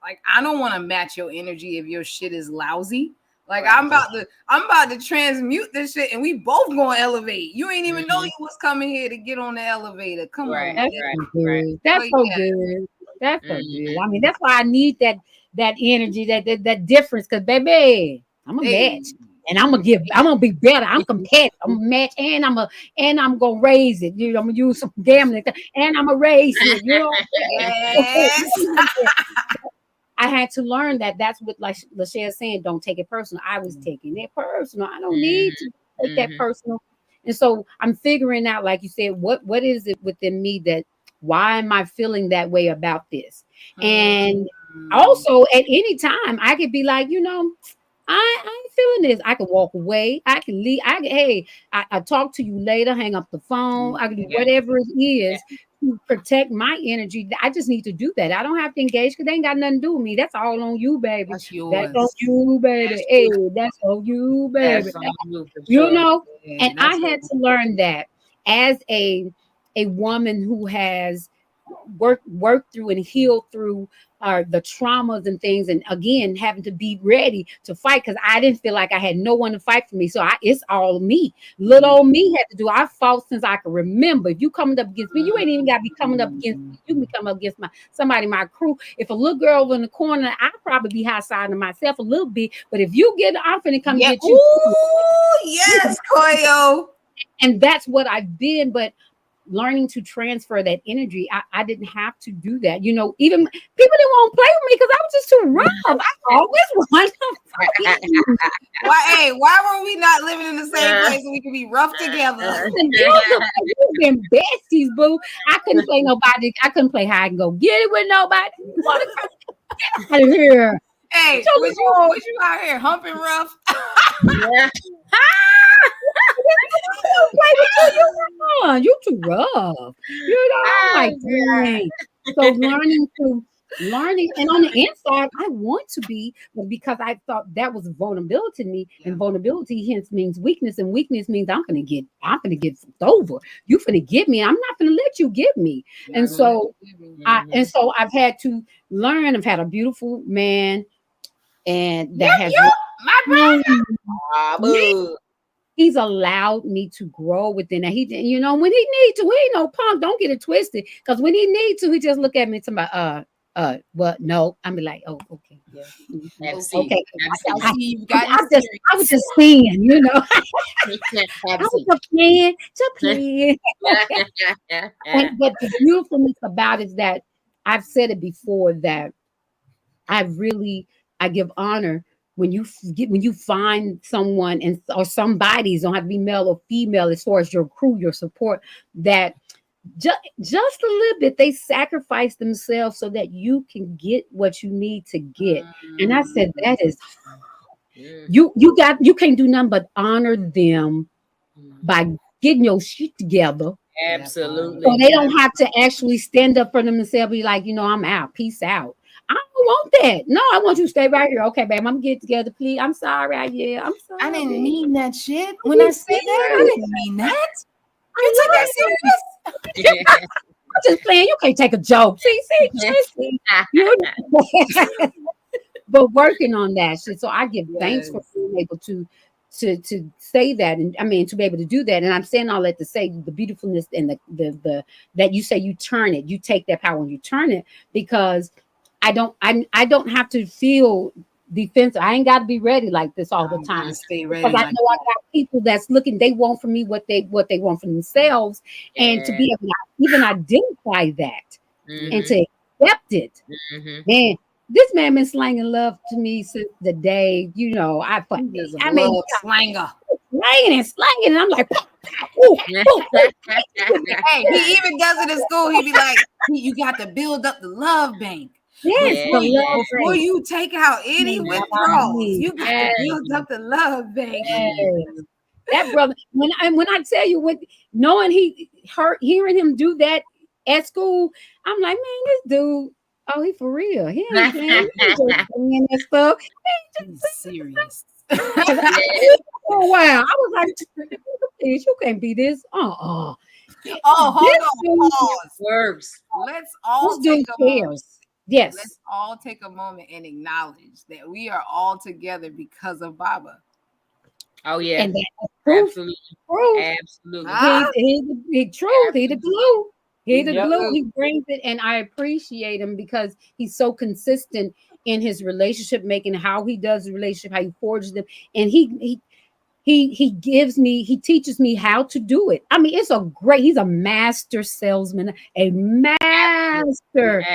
like I don't want to match your energy if your shit is lousy. Like I'm about to transmute this shit, and we both gonna elevate. You ain't even know you was coming here to get on the elevator. Come on, that's so good. That's so good. That's so good. I mean, that's why I need that energy, that difference. Cause baby, I'm a match, and I'm gonna be better. I'm competitive. I'm a match, and I'm gonna raise it. I'm gonna use some gambling, and I'm gonna raise it. Yes. I had to learn that. That's what, like Lashia saying, don't take it personal. I was taking it personal. I don't need to take that personal. And so I'm figuring out, like you said, what is it within me why am I feeling that way about this? And also at any time I could be like, I ain't feeling this. I can walk away. I can leave. I talk to you later, hang up the phone. I can do whatever it is to protect my energy. I just need to do that. I don't have to engage because they ain't got nothing to do with me. That's all on you, baby. That's on you, baby. That's on you, baby. That's on you, and I had to learn that as a woman who has worked through and healed through the traumas and things, and again having to be ready to fight because I didn't feel like I had no one to fight for me. So it's all me. Little old me had to do. I fought since I can remember. If you coming up against me, you ain't even got to be coming up against me. You can be coming up against my crew. If a little girl over in the corner, I'd probably be high-siding myself a little bit. But if you get, I'm finna come get you. Ooh, yes, Koyo. And that's what I've been. But learning to transfer that energy, I didn't have to do that. Even people didn't want to play with me because I was just too rough. I always wanted to fight. Why were we not living in the same place so we could be rough together? We've been besties, boo. I couldn't play nobody. I couldn't play hide and go get it with nobody. Get out of here. Hey, was you out here humping rough? You too rough. I'm like, dang. So learning to learning. And on the inside, I want to be, but because I thought that was vulnerability to me, and vulnerability hence means weakness, and weakness means I'm gonna get fucked over. You finna get me. I'm not gonna let you get me. And so I've had to learn. I've had a beautiful man, and that has my brother. he's allowed me to grow within that. He, you know, when he needs to, he ain't no punk. Don't get it twisted. Because when he needs to, he just look at me to my what? No, I'm like, oh, okay, yeah, okay. I was just saying, you know, I was just playing. But the beautifulness about it is that I've said it before that I give honor when you find someone and or somebody's, don't have to be male or female, as far as your crew, your support, that just a little bit they sacrifice themselves so that you can get what you need to get. And I said that is you can't do nothing but honor them by getting your shit together. Absolutely. So they don't have to actually stand up for themselves, be like, you know, I'm out, peace out. I don't want that. No, I want you to stay right here. Okay, babe, I'm gonna get together, please. I'm sorry. I'm sorry. I didn't mean that shit. When I said that, I didn't mean that. You took that serious? I'm just playing. You can't take a joke. See. But working on that shit. So I give thanks for being able to say that, and I mean to be able to do that. And I'm saying all that to say the beautifulness and the that you say you turn it, you take that power and you turn it, because I don't have to feel defensive. I ain't got to be ready like this all the time. Stay ready. Because I know I got people that's looking, they want from me what they want for themselves, and to be able to even identify that and to accept it. Man, this man been slanging love to me since the day, you know, I mean, slanger. Slanging, and I'm like, hey, he even does it in school. He be like, you got to build up the love bank. Yes, before you take out any withdrawals, you got to build up the love bank. That brother, when I tell you what, knowing hearing him do that at school, I'm like, man, this dude, oh, he for real. He ain't playing that stuff. He's serious. Oh wow! I was like, you can't be this. Oh, hold on. Pause. Works. Let's all take a moment. Yes. Let's all take a moment and acknowledge that we are all together because of Baba. Oh yeah. And that's proof. Absolutely. He truth. He the glue. He the glue. He brings it, and I appreciate him because he's so consistent in his relationship making, how he does the relationship, how he forges them, and he teaches me how to do it. I mean, he's a master salesman, a master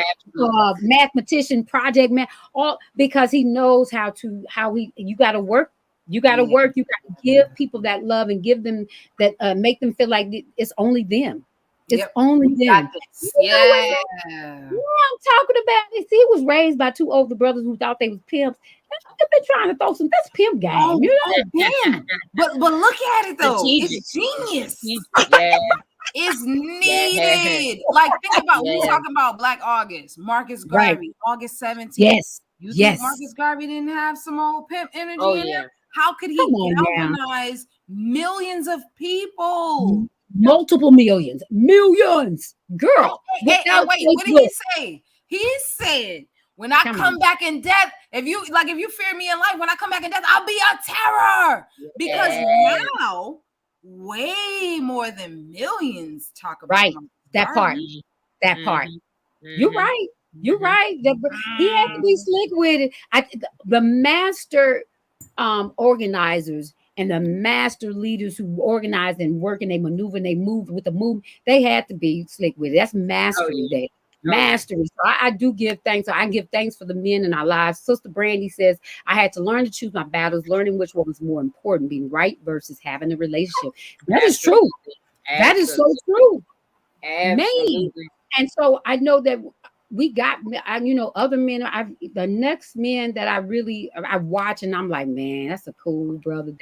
mathematician, project man, all because he knows you got to work. You got to work. You got to give people that love and give them that, make them feel like it's only them. It's only them. Yeah. I'm talking about this. He was raised by two older brothers who thought they was pimps. They've been trying to throw that's pimp game. Damn. But look at it though. It's genius. It's needed. Like, think about we talking about Black August, Marcus Garvey, August 17th. Yes. You think Marcus Garvey didn't have some old pimp energy in him? How could he galvanize millions of people? Multiple millions, girl. Hey, wait, what did he say? He said, when I come back in death, if you fear me in life, when I come back in death, I'll be a terror. Because now, way more than millions talk about that part. You're right. You're right. He had to be slick with it. The master organizers and the master leaders who organize and work and they maneuver and they move with the move, they had to be slick with it. That's mastery. Mastery. So I do give thanks. So I give thanks for the men in our lives. Sister Brandy says, I had to learn to choose my battles, learning which one was more important, being right versus having a relationship. That is true. That is so true. Absolutely. Man. And so I know that we got, other men. The next man that I watch and I'm like, man, that's a cool brother.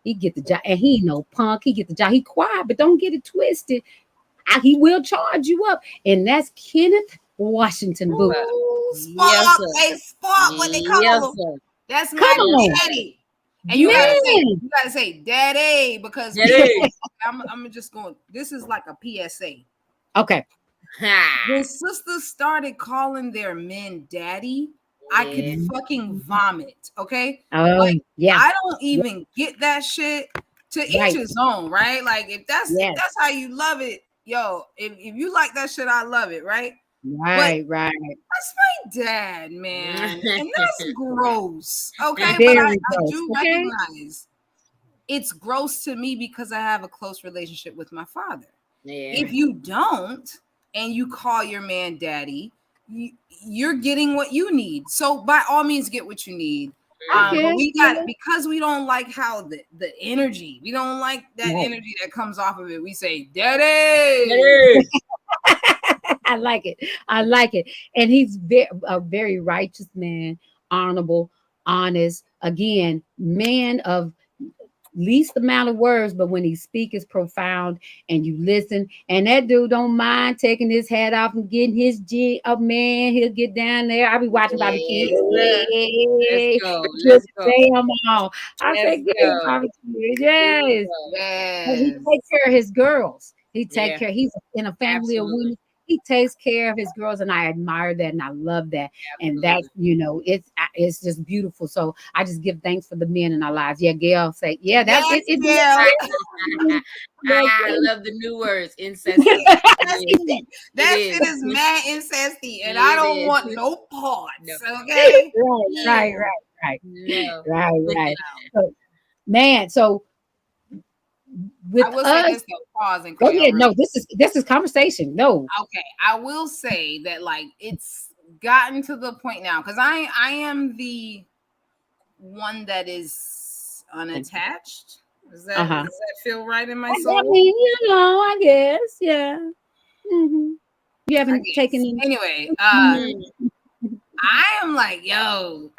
He get the job, and he ain't no punk. He get the job. He quiet, but don't get it twisted. He will charge you up, and that's Kenneth Washington Booth. Yes, Spark, sir. Spark, what they call Yes, him. sir. That's Come my on. daddy. And you gotta Man. say daddy, because Daddy. I'm just going, this is like a PSA. Okay. When sisters started calling their men daddy, I could fucking vomit. Okay. Oh, Like, yeah. I don't even get that shit. To each Right. his own, right? Like if that's Yes. how you love it, yo, if you like that shit, I love it, right? Right. Right. That's my dad, man. And that's gross. Okay. But Very I gross. do Okay. recognize it's gross to me because I have a close relationship with my father. Yeah. If you don't and you call your man daddy, you're getting what you need. So by all means, get what you need. But we got, because we don't like how the energy, we don't like that energy that comes off of it. We say, daddy. Daddy. I like it. I like it. And he's a very righteous man, honorable, honest. Again, man of least amount of words, but when he speaks, is profound, and you listen. And that dude don't mind taking his hat off and getting his jig up, man. He'll get down there. I'll be watching by the kids. Let's go. Just say them all. I say, Let's get go. Bobby. Yes. And he takes care of his girls. He take care. He's in a family of women. He takes care of his girls, and I admire that, and I love that. And that's, it's just beautiful. So I just give thanks for the men in our lives. Yeah, Gail say, yeah, that's it. I love the new words, incesty. That shit is mad incesty, and I don't want no parts. Okay, right. No. Right. So, man, so with I will us, say this though, pause and go ahead. No, this is conversation. No. Okay, I will say that like it's gotten to the point now, because I am the one that is unattached. Does that feel right in my soul? I mean, I guess, yeah. Mm-hmm. You haven't taken any. Anyway, I am like, yo,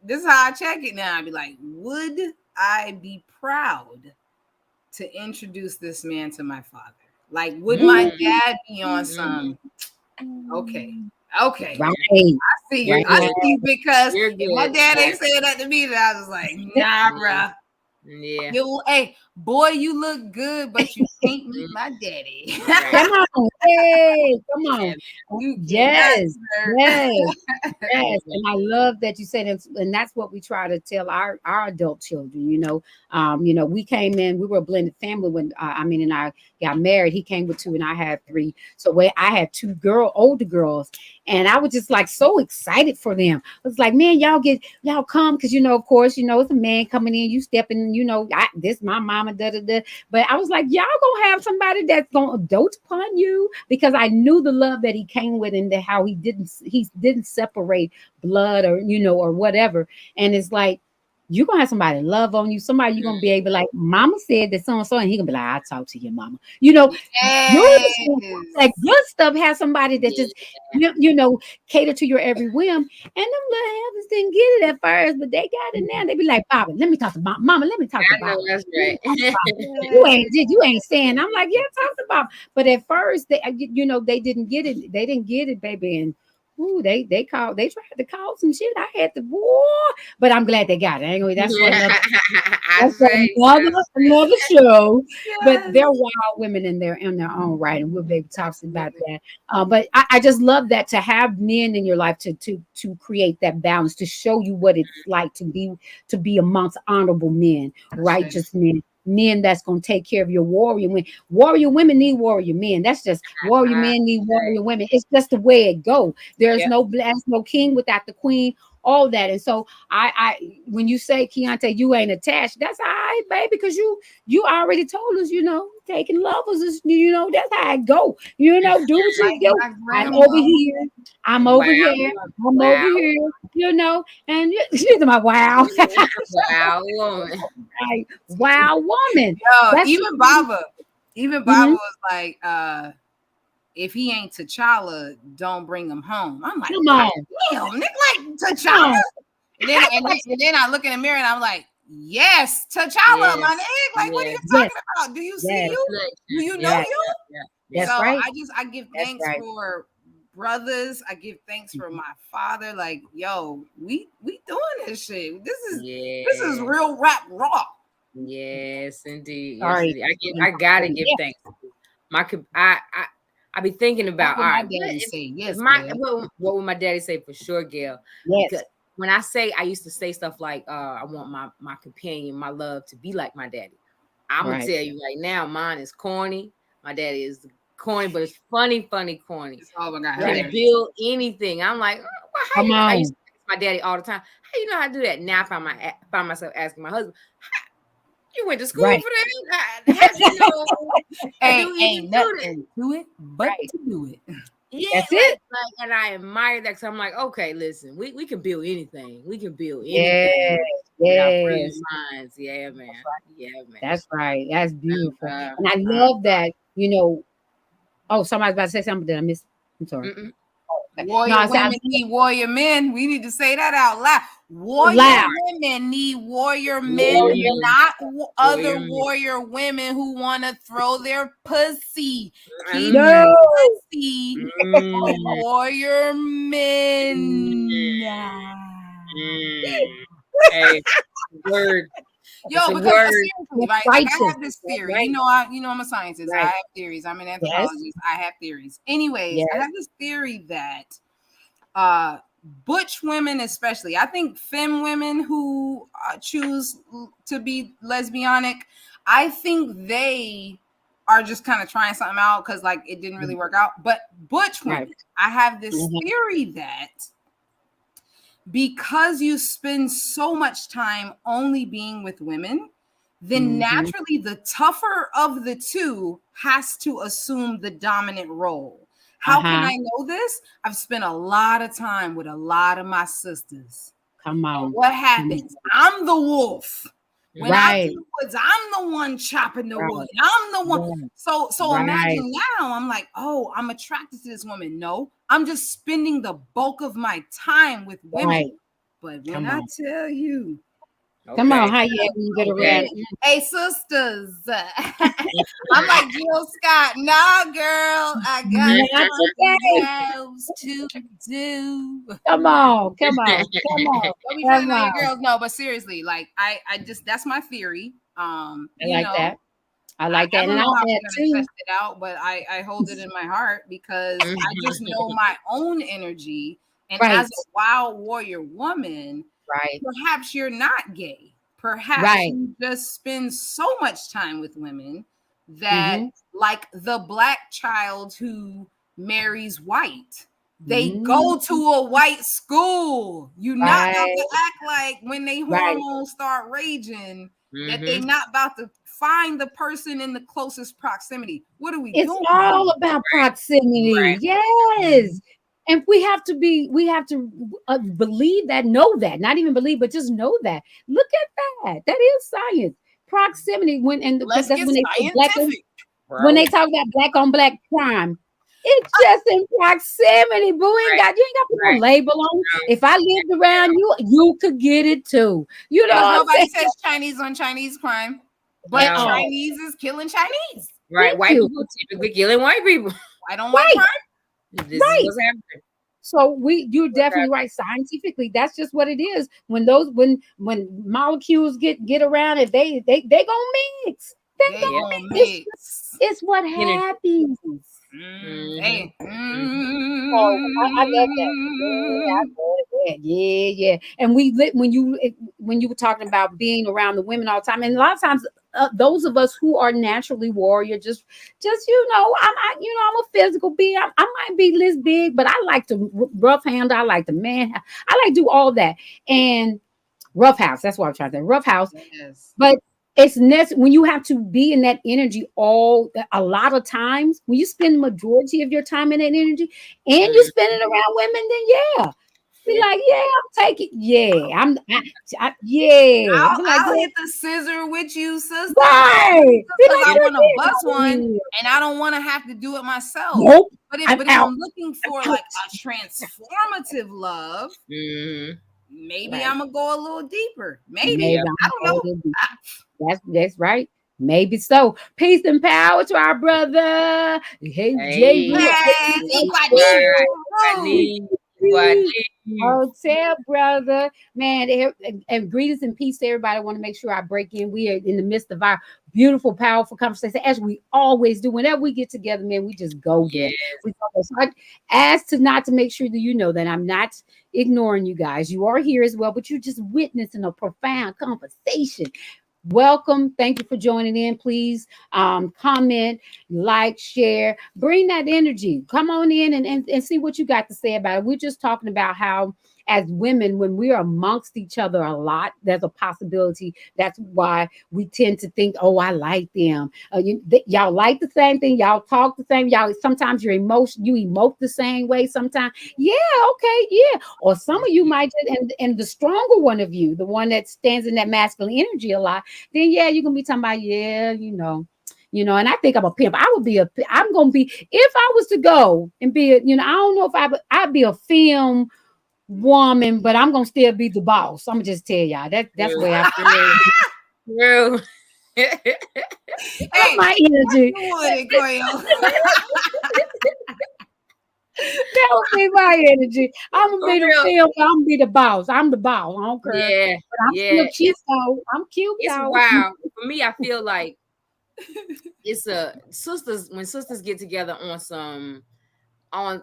this is how I check it now. I'd be like, would I be proud to introduce this man to my father? Like, would my dad be on some? Okay. Right. I see you. I see you, because my dad ain't saying that to me, that I was like, nah, bruh. Yeah. Hey, boy, you look good, but you can't meet my daddy. Come on. Hey, come on. Yes. And I love that you said it, and that's what we try to tell our adult children. We came in, we were a blended family when and I got married. He came with 2 and I had 3. So I had 2 older girls, and I was just like so excited for them. I was like, man, y'all come, because of course, it's a man coming in, you stepping, this my mama, but I was like, y'all gonna have somebody that's gonna dote upon you, because I knew the love that he came with, and how he didn't separate blood or whatever. And it's like, you're gonna have somebody love on you, somebody you're gonna be able, like, mama said that so and so, and he gonna be like, I'll talk to your mama. Like good stuff has somebody that just cater to your every whim. And them little heavens didn't get it at first, but they got it now. They be like, Baba, let me talk to mama, let me talk to Baba. That's right. You ain't saying. I'm like, yeah, talk to Baba. But at first they didn't get it. They didn't get it, baby. And they tried to call some shit. I had to but I'm glad they got it. Anyway, that's another show. Yes. But they're wild women in their own right, and we'll be able to talk about that. But I just love that, to have men in your life to create that balance, to show you what it's like to be amongst honorable men, righteous men that's going to take care of your warrior women. Warrior women need warrior men. That's just warrior men need warrior women. It's just the way it go. There's no king without the queen. All that. And so I when you say, Kiauntae, you ain't attached, that's all right, baby, because you already told us, taking lovers is, that's how I go. Do what you do. I'm over here. I'm over here. And she's my wow. Wow woman. Right. Wow woman. Yo, even Baba was like, if he ain't T'Challa, don't bring him home. I'm like, come on, damn, nigga, like T'Challa. And then I look in the mirror and I'm like, yes, T'Challa, my nigga. Like, what are you talking about? Do you see you? Do you know you? That's so right. I give thanks for brothers. I give thanks for my father. Like, yo, we doing this shit. This is real rap raw. Yes, indeed. Sorry. I gotta give thanks. I be thinking about, all right, what would my daddy say for sure, Gail? Yes. Because when I say, I used to say stuff like, I want my companion, my love to be like my daddy. I'm gonna tell you right now, mine is corny. My daddy is corny, but it's funny corny. Oh my God, can build anything. I'm like, well, how you know? I used to ask my daddy all the time, how you know how to do that? Now I find myself asking my husband, you went to school for that? How you know? Ain't nothing to it but to do it. Yeah, that's it. And I admire that because I'm like, okay, listen, we can build anything. We can build anything. Yes. Minds. Yeah, man. Yeah, man. That's right. That's beautiful. And I love that, you know. Oh, somebody's about to say something that I missed. I'm sorry. Warrior women need warrior men. We need to say that out loud. Warrior women need warrior men, not other warrior women who want to throw their pussy. Keep your pussy. Warrior men. Hey, word. Yo, because seriously, right? Like I have this theory. Right. You know, I'm a scientist. Right. I have theories. I'm an anthropologist. Yes. I have theories. Anyways, I have this theory that butch women, especially, I think femme women who choose to be lesbianic, I think they are just kind of trying something out because like it didn't really work out. But butch women, I have this theory that because you spend so much time only being with women, then naturally the tougher of the two has to assume the dominant role. How can I know this? I've spent a lot of time with a lot of my sisters. Come on. What happens? I'm the wolf. When I'm in the woods, I'm the one chopping the wood. I'm the one. So imagine now I'm like, oh, I'm attracted to this woman. No, I'm just spending the bulk of my time with women. But when I tell you, come on, how you get around? Hey, sisters, I'm like Jill Scott. Nah, girl, I got something else to do. Come on. Don't be playing on your girls. No, but seriously, like I just that's my theory. I like that. I like that. I don't know how I'm gonna test it out, but I hold it in my heart because I just know my own energy. And as a wild warrior woman, perhaps you're not gay. Perhaps you just spend so much time with women that, like the black child who marries white, they go to a white school. You're not about to act like when they hormones start raging that they're not about to find the person in the closest proximity. What are we doing? It's all about proximity. Yes. And we have to believe that, know that, not even believe, but just know that. Look at that. That is science. Proximity. When they talk about black on black crime, it's just in proximity. Boo, you ain't got to put no label on. If I lived around you, you could get it too. You know, nobody says Chinese on Chinese crime, but Chinese is killing Chinese. Right. White people typically killing white people. White on white crime. This is what's happening. So you're definitely right. Scientifically, that's just what it is. When molecules get around, if they gonna mix. They gonna mix. It's what happens. Hey. I love that. Yeah. And when you were talking about being around the women all the time, and a lot of times those of us who are naturally warrior, just I'm a physical being. I might be this big, but I like to rough handle. I like to man. I like to do all that. And rough house. That's what I'm trying to say. Rough house. Yes. But it's when you have to be in that energy a lot of times, when you spend the majority of your time in that energy and you spend it around women, then be like, I'll take it. I'll hit the scissor with you, sister. Right. Because I want to bust one and I don't want to have to do it myself. Nope. But if I'm looking for like a transformative love, maybe I'm gonna go a little deeper. Maybe. I don't know. That's right. Maybe so. Peace and power to our brother. Hey, JB. Hotel brother, man, and greetings and peace to everybody. I want to make sure I break in. We are in the midst of our beautiful, powerful conversation, as we always do. Whenever we get together, man, we just go there. We go there. So I ask to not to make sure that you know that I'm not ignoring you guys. You are here as well, but you're just witnessing a profound conversation. Welcome. Thank you for joining in. Please comment, like, share, bring that energy. Come on in and see what you got to say about it. We're just talking about how, as women, when we are amongst each other a lot, there's a possibility. That's why we tend to think, oh, I like them. Y'all like the same thing. Y'all talk the same. Y'all sometimes you emote the same way. Sometimes, yeah, okay, yeah. Or some of you might, and the stronger one of you, the one that stands in that masculine energy a lot, then yeah, you're gonna be talking about, yeah, and I think I'm a pimp. I'm gonna be, if I was to go and be I don't know if I'd be a film woman, but I'm gonna still be the boss. I'm gonna just tell y'all that's where I feel. True. Hey, my energy. That would be my energy. I'm gonna be the film. I'm gonna be the boss. I'm the boss. I don't care. Yeah, but I'm still cute though. I'm cute it's though. Wow. For me, I feel like it's when sisters get together on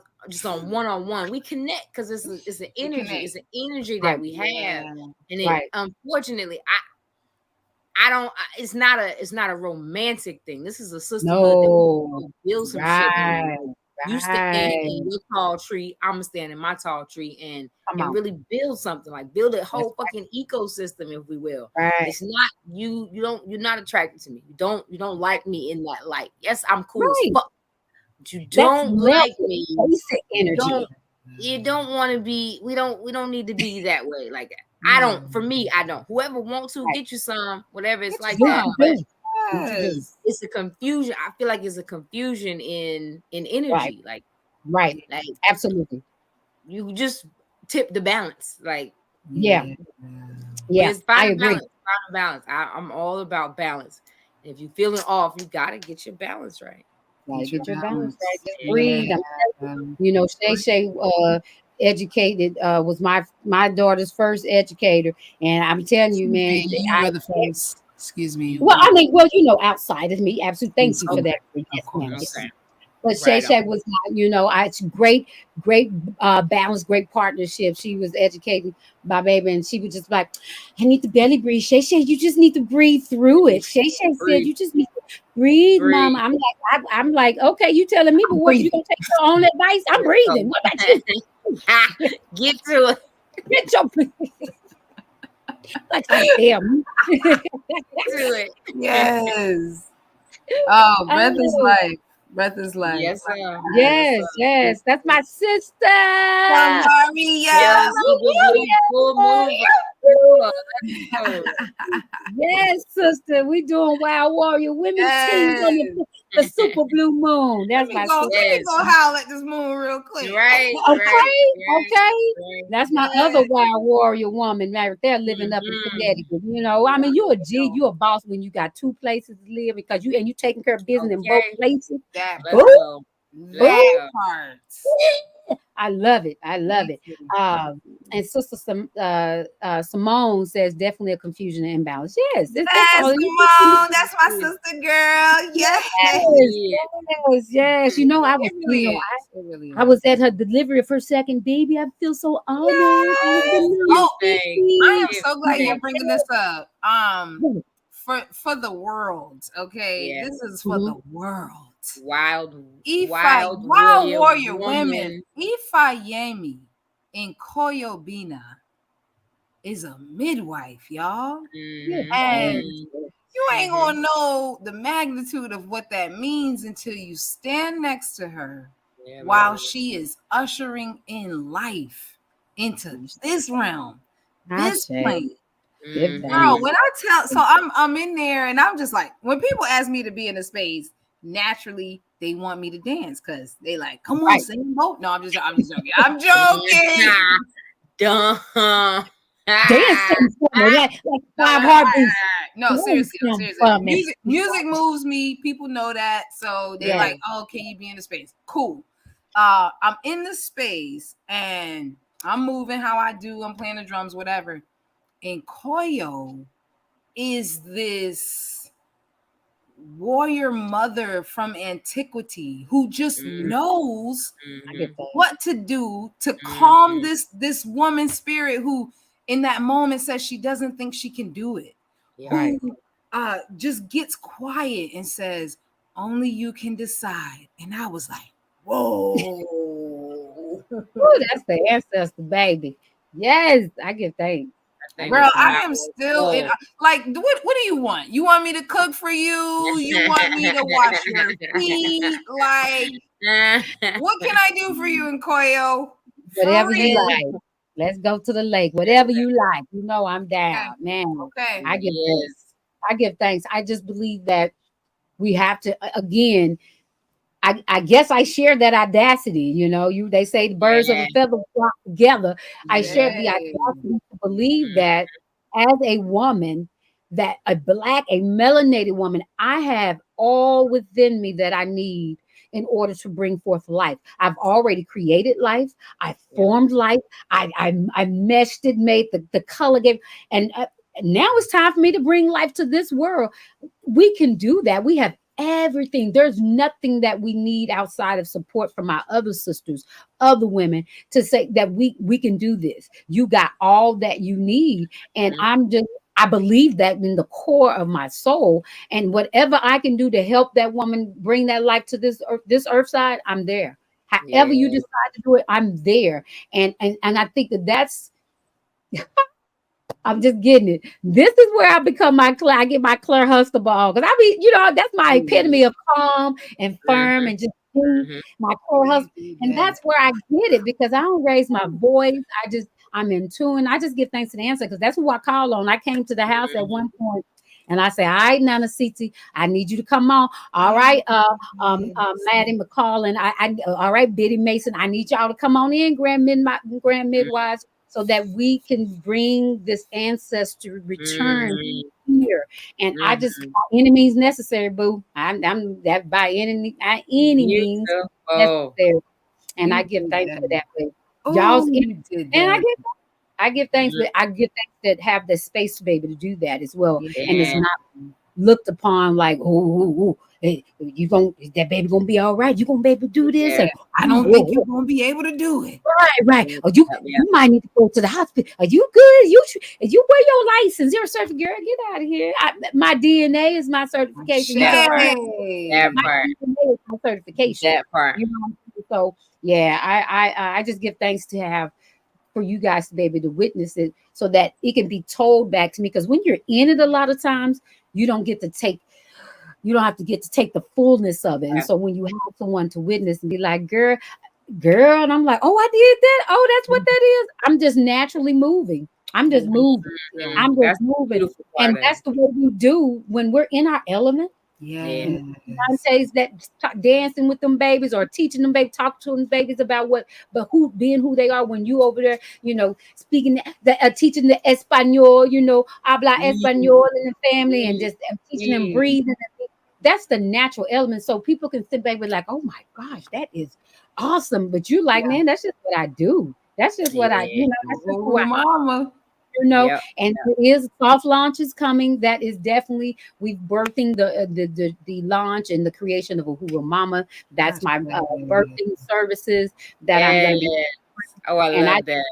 one-on-one, we connect because it's an energy. It's an energy that we have, and unfortunately, it's not a romantic thing. This is a sisterhood that we build some shit. You stand in your tall tree, I'm gonna stand in my tall tree, and really build something, like build a whole fucking ecosystem, if we will. It's not you're not attracted to me. You don't like me in that light. Yes, I'm cool as fuck. But you don't like me. Basic energy. You don't want to be. We don't need to be that way. Like for me, I don't. Whoever wants to get you some, whatever, it's like that. But it's a confusion. I feel like it's a confusion in energy. Like absolutely. You just tip the balance. Like yeah. I agree. Find a balance. I'm all about balance. If you're feeling off, you gotta get your balance right. Get your balance right. Just breathe. Shay educated was my daughter's first educator, and I'm telling you, man, you were the first. Excuse me. Well, outside of me, absolutely. Thank you for that. Yes, ma'am. But Shay was not, it's great balance, great partnership. She was educating my baby, and she was just like, I need to belly breathe. Shay, you just need to breathe through it. Shay said, you just need to breathe, Mama. I'm like, okay, you telling me, but what, you gonna take your own advice? I'm breathing. What about you? Get to it. Get your like damn. Do it. Yes. Oh, breath is life. Breath is life. Yes, sir. Yes. That's my sister. Yes. Yes, sister. We doing Wild Warrior Women's Team on the Super Blue Moon. That's my sister. Let me go howl at this moon real quick. Right. Okay. That's my other Wild Warrior woman right there living up in Connecticut. You're a G, you a boss when you got two places to live, because you taking care of business in both places. That part. I love it. And Sister Simone says definitely a confusion and imbalance. Yes, Simone. That's my sister, girl. Yes. I was at her delivery of her second baby. I feel so honored. I am so glad you're bringing this up. For the world, okay. Yeah. This is for the world. Wild warrior women. Ifayemi Nkoyo Binah is a midwife, y'all. And you ain't gonna know the magnitude of what that means until you stand next to her while she is ushering in life into this realm, this plane. Girl, when I'm in there, and I'm just like, when people ask me to be in a space, naturally they want me to dance because they like, come on, sing both. No, I'm just joking. I'm joking. Dancing like 5 heartbeats. No, seriously. Music moves me. People know that, so they're like, oh, can you be in the space? Cool. I'm in the space and I'm moving how I do. I'm playing the drums, whatever. And Nkoyo is this warrior mother from antiquity who just knows what to do to calm this woman's spirit, who in that moment says she doesn't think she can do it. Who just gets quiet and says, only you can decide. And I was like, whoa. Ooh, that's the ancestor, baby. Yes, I give thanks. Girl, I am still in. Like, what do you want? You want me to cook for you? You want me to wash your feet? Like, what can I do for you, Nkoyo? Whatever you like. Let's go to the lake. Whatever you like. You know I'm down, man. Okay. I give thanks. I give thanks. I just believe that we have to again. I guess I share that audacity. You know, they say the birds of a feather flock together. I share the audacity to believe that as a woman, that a melanated woman, I have all within me that I need in order to bring forth life. I've already created life. I formed life. I meshed it, made the color game, and now it's time for me to bring life to this world. We can do that. We have everything. There's nothing that we need outside of support from our other sisters, other women, to say that we can do this. You got all that you need. And I believe that in the core of my soul. And whatever I can do to help that woman bring that life to this earth side, I'm there. However you decide to do it, I'm there. And I think that's I'm just getting it. This is where I become I get my Claire Huxtable, because that's my epitome of calm and firm and just my Claire Huxtable. And that's where I get it, because I don't raise my voice. I'm in tune. I just give thanks to the answer, because that's who I call on. I came to the house at one point and I say, all right, Nana Siti, I need you to come on. All right, Maddie McCall, and all right, Biddy Mason, I need y'all to come on in, grand midwives, so that we can bring this ancestor return here. And I just, by any means necessary, boo. I'm that by any means necessary. And I give thanks for that. Y'all's and I give thanks, but I give thanks that have the space to be able to do that as well. And it's not looked upon like, hey, that baby gonna be all right. You gonna be able to do this? I don't think you're gonna be able to do it. Right. Or you might need to go to the hospital. Are you good? You wear your license. You're a certificate. Girl, get out of here. My DNA is my certification. That part. DNA is my certification. That part. So I just give thanks to have for you guys to be able to witness it, so that it can be told back to me. Because when you're in it, a lot of times you don't have to get to take the fullness of it. And so when you have someone to witness and be like, girl, and I'm like, oh, I did that. Oh, that's what that is. I'm just naturally moving. I'm just moving. I'm just moving. And that's the way we do when we're in our element. Kiauntae's that dancing with them babies, or teaching them babies, talk to them babies about who they are when you over there, speaking teaching the Espanol, habla Espanol in the family, and just teaching them breathing. That's the natural element. So people can sit back with like, oh my gosh, that is awesome. But you like, man, that's just what I do. That's just what I, that's just who I am. And there is soft launches coming. That is definitely, we've birthing the launch and the creation of Uhuru Mama. That's my birthing services that I'm going to be. Oh, I love that.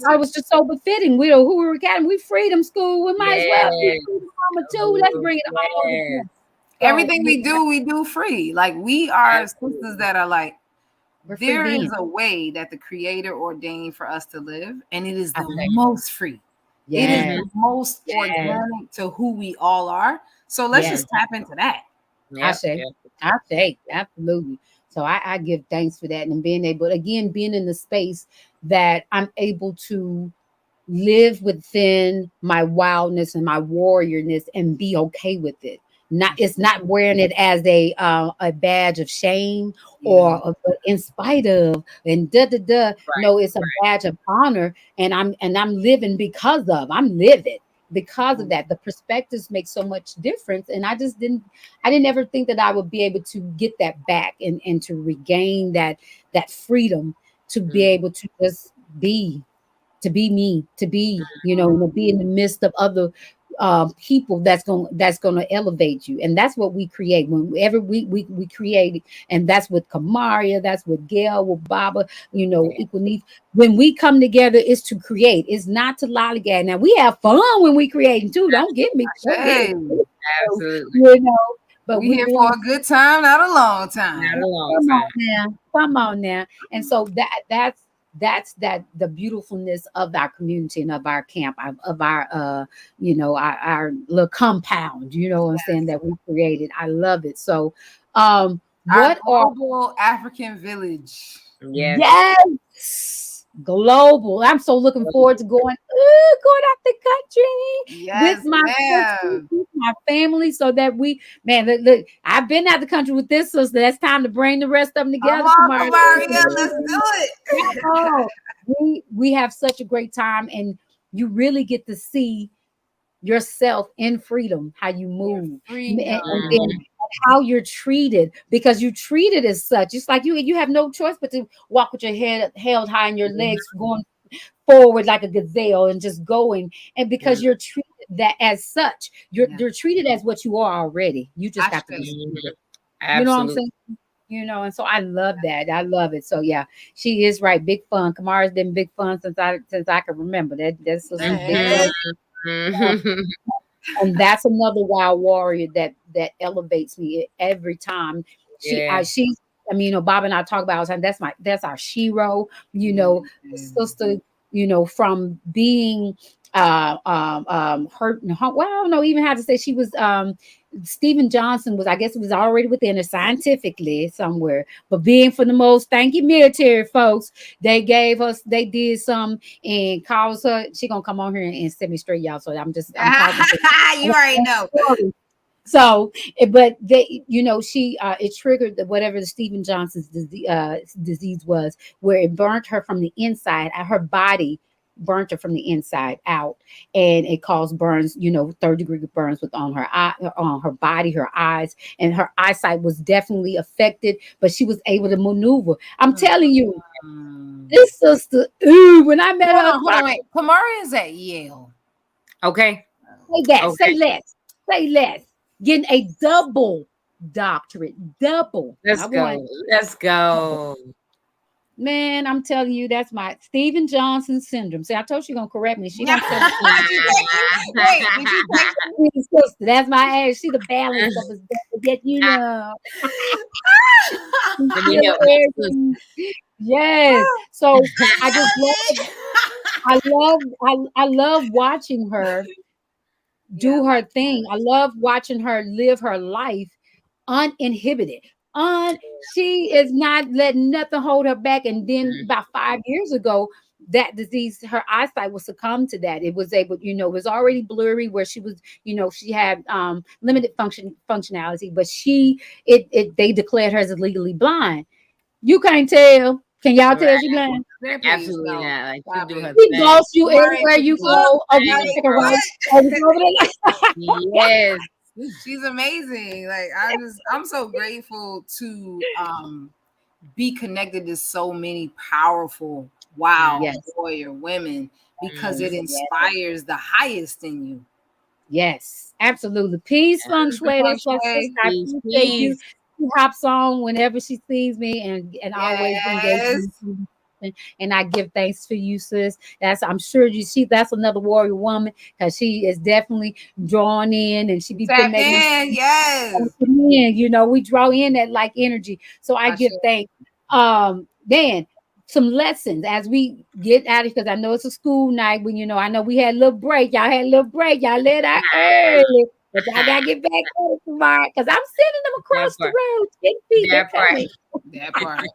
I was just so befitting. We Uhuru Academy, we freedom school. We might as well be freedom mama too. Let's bring it all together. Everything we do free. Like, we are sisters that are like, there is a way that the Creator ordained for us to live, and it is the most free. It is the most organic to who we all are. So let's just tap into that. I say, absolutely. So I give thanks for that, and being able, again, being in the space that I'm able to live within my wildness and my warriorness and be okay with it. It's not wearing it as a badge of shame or in spite of and No, it's a badge of honor, and I'm living because of. I'm living. because of that. The perspectives make so much difference. And I didn't ever think that I would be able to get that back and to regain that freedom to be able to just be me, to be, to be in the midst of other people that's going to elevate you. And that's what we create whenever we create. And that's with Kamaria, that's with Gail, with Baba, Equanique. When we come together, it's to create, it's not to lollygag. Now we have fun when we create too, don't get me Absolutely. But we're here for a good time, not a long time. Come on now. And so that's the beautifulness of our community and of our camp, of our our little compound, what I'm saying, that we created. I love it. So what our global African village. Yes, global. I'm so looking forward to going out the country with my sisters, with my family, so that look, I've been out the country with this sister. That's time to bring the rest of them together. Let's do it. We have such a great time, and you really get to see yourself in freedom, how you move, and then how you're treated, because you treated as such. It's like you have no choice but to walk with your head held high and your legs going forward like a gazelle and just going. And because you're treated that as such, you're treated as what you are already. You just have to be. You know what I'm saying? And so I love that. I love it. So yeah, she is right. Big fun. Kamara's been big fun since I can remember. That's big fun. And that's another wild warrior that elevates me every time. Bob and I talk about all the time. That's our Shiro, sister, from being hurt. Well, I don't know even how to say. She was Stephen Johnson was, I guess it was already within her scientifically somewhere, but being for the most, thank you military folks, they did some and caused her. She gonna come on here and set me straight, y'all. So I'm talking you already know. So, but they, she it triggered whatever the Stephen Johnson's disease was, where it burnt her from the inside. Her body burnt her from the inside out, and it caused burns, 3rd-degree burns on her eye, on her body, her eyes, and her eyesight was definitely affected, but she was able to maneuver. I'm telling you, this sister, when I met her, Kamara is at Yale. Okay. Say that. Okay. Say less. Getting a double doctorate. Let's go. Man, I'm telling you, that's my Stephen Johnson syndrome. See, I told you, gonna correct me. She don't tell me. That's my ass. She the balance of us. Yet yes. So I love watching her do her thing. I love watching her live her life uninhibited. She is not letting nothing hold her back. And then about 5 years ago, that disease, her eyesight was succumb to that. It was able, it was already blurry where she was, she had limited functionality, but they declared her as legally blind. You can't tell. Can y'all tell she blind? Absolutely not. Like, she goes you everywhere you go. Yes. She's amazing. Like I'm so grateful to be connected to so many powerful, warrior women, because it inspires the highest in you. Yes, absolutely. Peace, Feng Shui. That's what I appreciate you. She hops on whenever she sees me and always engages me. And I give thanks for you, sis. I'm sure that's another warrior woman, because she is definitely drawn in, and she be putting that in. Yes. We draw in that like energy. So I give thanks. Then some lessons as we get out of, because I know it's a school night. When I know we had a little break. Y'all had a little break. Y'all let out early. But I gotta get back on it tomorrow, because I'm sending them across the road. 10 feet. That part.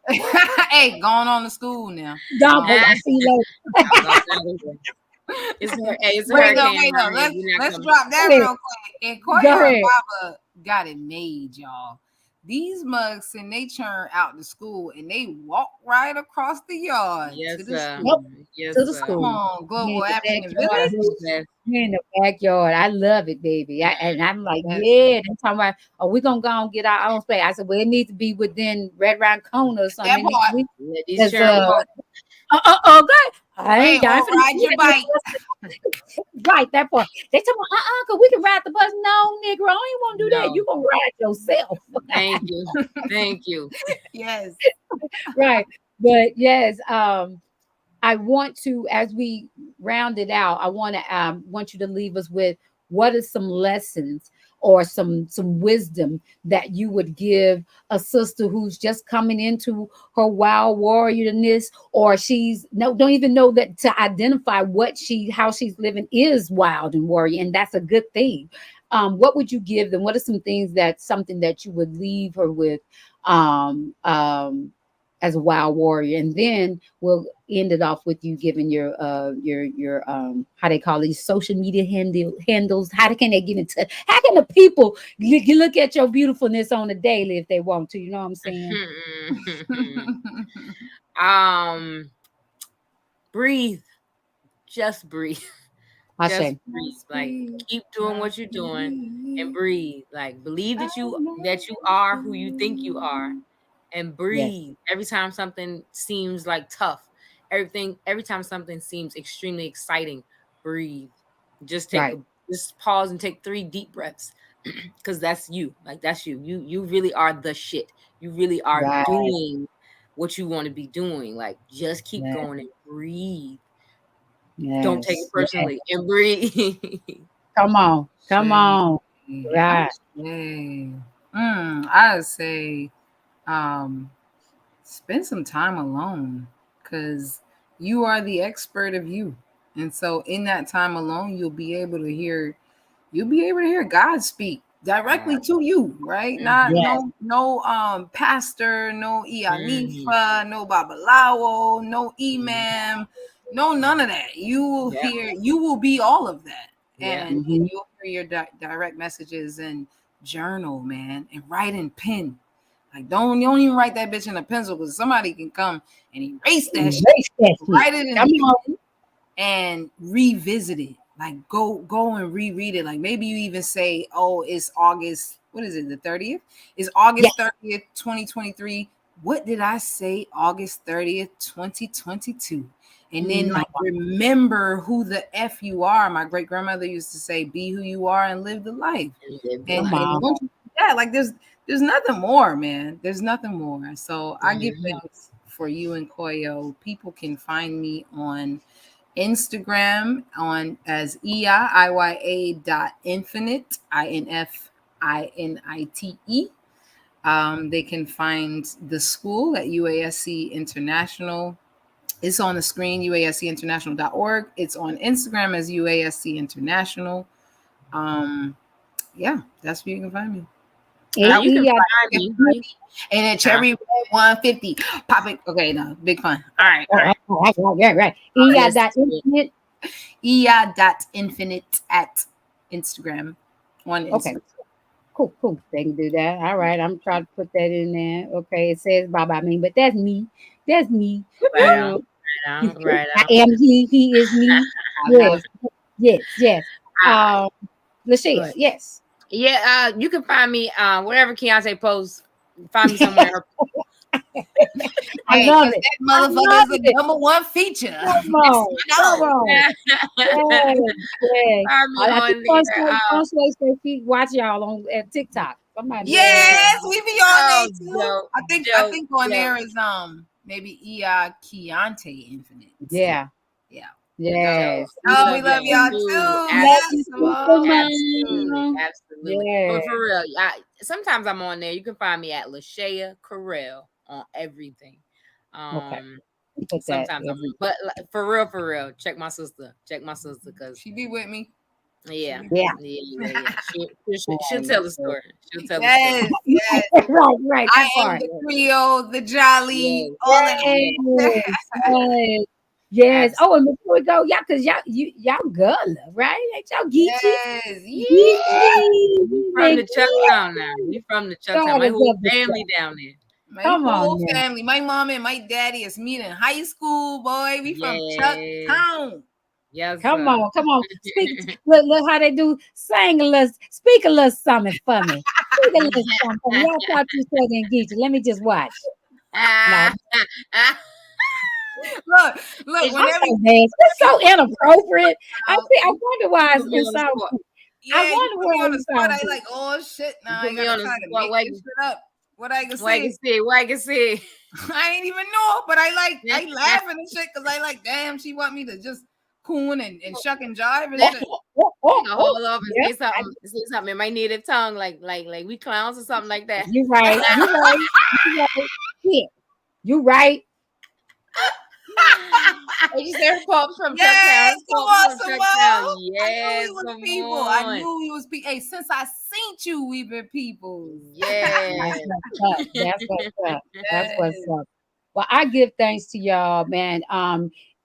Hey, going on to school now. I see you later. It's Wait, let's drop that real quick. And Nkoyo and Baba got it made, y'all. These mugs and they turn out to school and they walk right across the yard Yes, to the sir. school. Yes, To the sir. Come school. on, Global In the African backyard. Village. Yes. In the backyard. I love it, baby. And I'm like, Yes. yeah. They're talking about, oh, we're going to go and get our own space. I said, well, it needs to be within Red Round Corner or That something. part. Let these It's, children walk. okay. I Hey, ain't got or ride your bike. Right, that part. They tell me, because we can ride the bus. No, Negro, I ain't want to do that. No. You going to ride yourself. Thank you. Thank you. Yes. Right. But yes, I want to, as we round it out, I want you to leave us with what are some lessons or some wisdom that you would give a sister who's just coming into her wild warriorness, or she's don't even know that to identify how she's living is wild and warrior, and that's a good thing. What would you give them? What are something that you would leave her with? As a wild warrior, and then we'll end it off with you giving your how they call these social media handles. Can they get in touch? How can the people look at your beautifulness on a daily if they want to? You know what I'm saying? Breathe. Just breathe. I Just say, breathe. Like, keep doing what you're doing and breathe. Like, believe that you are who you think you are, and breathe. Every time something seems like tough, every time something seems extremely exciting, breathe. Just just pause and take 3 deep breaths, because that's you. Like, that's you. You really are the shit. You really are doing what you want to be doing. Like, just keep going and breathe. Don't take it personally and breathe. Come on. Right. I would say spend some time alone, because you are the expert of you. And so in that time alone, you'll be able to hear God speak directly to you, right? Not no pastor, no Ianifa, no Babalawo, no imam, no none of that. You will you will be all of that. And you'll hear your direct messages and journal, man, and write in pen. Like, don't even write that bitch in a pencil, because somebody can come and erase that shit. Write it in pen and revisit it. Like, go and reread it. Like, maybe you even say, oh, it's August, what is it, the 30th? It's August 30th, 2023. What did I say August 30th, 2022? And then like remember who the F you are. My great grandmother used to say, be who you are and live the life. And once you do that, like there's nothing more, man. There's nothing more. So I give thanks for you and Koyo. People can find me on Instagram as iya.infinite, INFINITE. They can find the school at UASC International. It's on the screen, uascinternational.org. It's on Instagram as UASC International. Yeah, that's where you can find me. You can find me. And then Cherry Red 150. Pop it. Okay, no, big fun. All right. EI.infinite at Instagram. On Instagram. Okay. Cool. They can do that. All right. I'm trying to put that in there. Okay. It says Bob. I mean, but that's me. That's me. Right on. I am he. He is me. Yes. Lashia, yes. Yeah, you can find me wherever Kiauntae posts. Find me somewhere. I love it. That motherfucker is the number one feature. Come on. Watch y'all on at TikTok. Yes, we be on there too. I think on there is maybe Kiauntae Infinite. Yeah. Yes. Oh, we love y'all too. Absolutely. But for real, sometimes I'm on there. You can find me at Lashia Carell on everything. Sometimes but for real, check my sister because she be with me. Yeah. She'll tell the story. She'll tell the story. Yes. Right. I am the Creole, the Jolly, all that. Yes. Oh, and before we go, y'all, cause y'all gullah, right? Ain't y'all geechee? Yes, yeah. Geechee. We from the Chucktown now. We from the Chucktown. God My is whole up with family y'all. down there. My Come on whole now. family, my mom and my daddy is me in high school, boy. We from Yes. Chucktown. Yes, Come sir. on, come on. Look how they do. Speak a little something for me. Speak a little something for me. Y'all talk to each other in geechee. Let me just watch. No, Look, I'm whenever so bad. It's so inappropriate. I wonder why Put me it on the sounds. spot. I yeah, you wonder put me why on the it spot, sounds. I like, oh shit, You now I put me gotta on the try to spot. make this shit up. What I can Why can say. see? Why can see? I ain't even know, but I laughing and shit because I like, damn, she want me to just coon and shuck and jive and shit. You can hold up and Yeah, say something in my native tongue, like we clowns or something like that. you're right. You're right. You're right. Yeah, you're right. Hey, you said pops from Yes, Chucktown. come Pops on, from Chucktown. Simone. I knew Yes, we was come people. I on. knew we was people. Hey, since I seen you, we've been people. That's Yes. what's up. That's what's up. That's what's Yes. up. Well, I give thanks to y'all, man.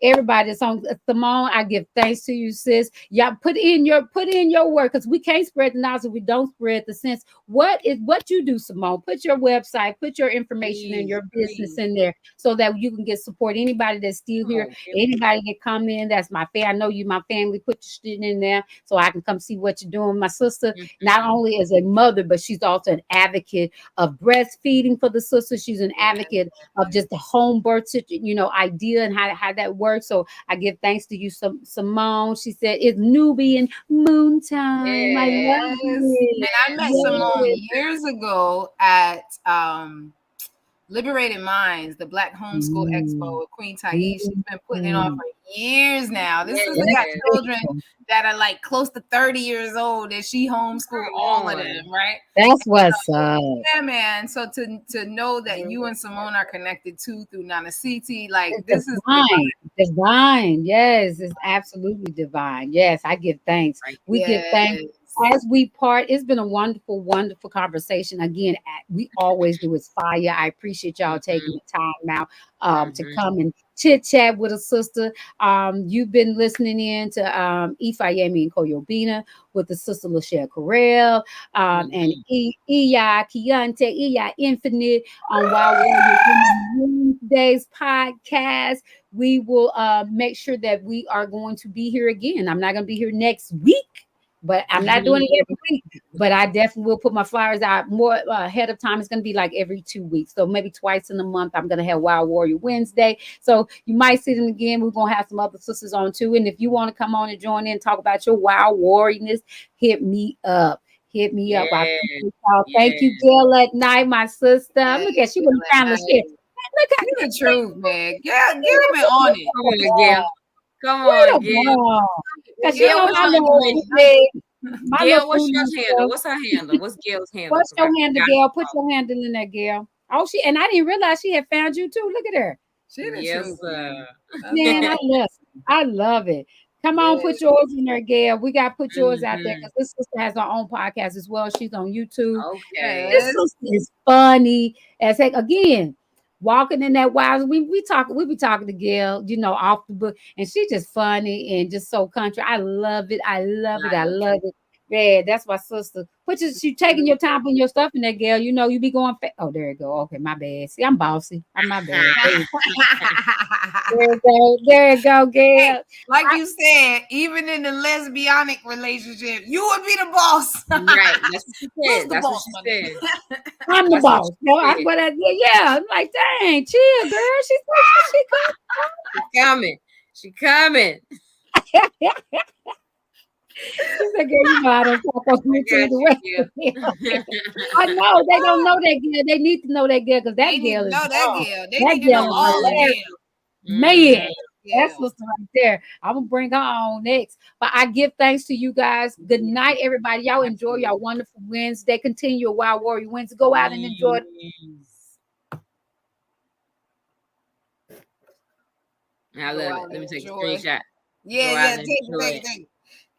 Everybody that's on Simone, I give thanks to you, sis. Y'all put in your work because we can't spread the knowledge if we don't spread the sense. What you do, Simone? Put your website, put your information and Please, your business please. in there so that you can get support. Anybody that's still here, Oh, anybody that come in, that's my family. I know you, my family. Put your shit in there so I can come see what you're doing. My sister, not only is a mother, but she's also an advocate of breastfeeding for the sister. She's an advocate of just the home birth idea and how that works. So I give thanks to you, Simone. She said it's Nubian moon time. I love Yes. it. And I met Simone Yes. years ago at Liberated Minds, the Black Homeschool Mm, Expo with Queen Thais. She's been putting it on mm. for years now. This sister got yes. children that are like close to 30 years old, and she homeschooled Come all of on. them, right? That's what's up. Yeah, man. So to know that you and Simone are connected too through Nana City, like It's this is divine. Divine. Yes, it's absolutely divine. Yes, I give thanks. Right. We give thanks yes. as we part. It's been a wonderful, wonderful conversation. Again, we always do is fire. I appreciate y'all taking the time out to come and chit chat with a sister. You've been listening in to Ifayemi Nkoyo Binah with the sister Lashia Correll and Iya Kiauntae, Iya Infinite on Wild Warrior Women Wednesdays podcast. We will make sure that we are going to be here again. I'm not going to be here next week, but I'm not doing it every week. But I definitely will put my flyers out more ahead of time. It's going to be like every 2 weeks. So maybe twice in a month, I'm going to have Wild Warrior Wednesday. So you might see them again. We're going to have some other sisters on too. And if you want to come on and join in and talk about your wild warriorness, hit me up. Hit me up. I appreciate y'all. Thank you, Gail at night, my sister. Look at she was trying to share. Look at You the truth, man. Yeah, get been on it. Come on, Gail. Come wait on, a Gail. minute. Because you Gail, know what's my your little information? my Gail, little what's food your handle? What's her handle? What's Gail's handle? What's So I your handle, got Gail? Put your handle in there, Gail. Oh, and I didn't realize she had found you too. Look at her. She the Yes, truth, sir. man. Man, I love it. Come on, put yours in there, Gail. We got to put yours out there because this sister has her own podcast as well. She's on YouTube. Okay. This Yes. sister is funny as heck. Again, walking in that wild. We be talking to Gail, off the book, and she's just funny and just so country. I love it. I love it. I love it. Yeah, that's my sister. She taking your time putting your stuff in there, Gail. You be going. Oh, there you go. Okay, my bad. See, I'm bossy. I'm my bad. There you go. There you go, Gail. Like you said, even in the lesbianic relationship, you would be the boss. Right. That's what she Who's said. the That's what boss, she my said. nigga? I'm the That's what boss. she No, said. yeah. I'm like, dang, chill, girl. She She coming. She coming. She said, girl, I don't talk on I YouTube got the you, way. Gail. I know they don't know that girl. They need to know that girl because that They need girl to is know that wrong. girl. They That need to know girl is all the hilarious. girl. Man, that's Girl. what's right there. I'm gonna bring her on next. But I give thanks to you guys. Good night, everybody. Y'all enjoy your wonderful Wednesday. Continue your Wild Warrior Wednesday. Go out and enjoy. I Go love out it. Let me and take a enjoy. screenshot. Yeah, Go yeah. out and Take enjoy it. it.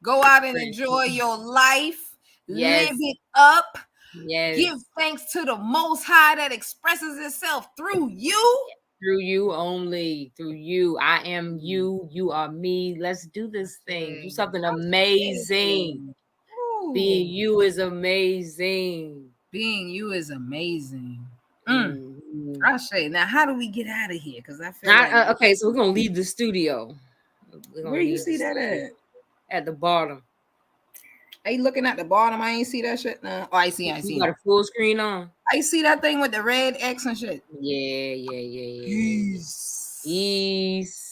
Go out and Print. enjoy your life. Yes. Live it up. Yes. Give thanks to the Most High that expresses itself through you. through you only. Through you. I am you. You are me. Let's do this thing. Do something amazing. Ooh. Being you is amazing. Being you is amazing. I say, now how do we get out of here? Because I feel like okay, so we're gonna leave the studio. Where you see that at the bottom. Are you looking at the bottom? I ain't see that shit. No. Oh, I see. You got a full screen on. I see that thing with the red X and shit. Yeah. Peace.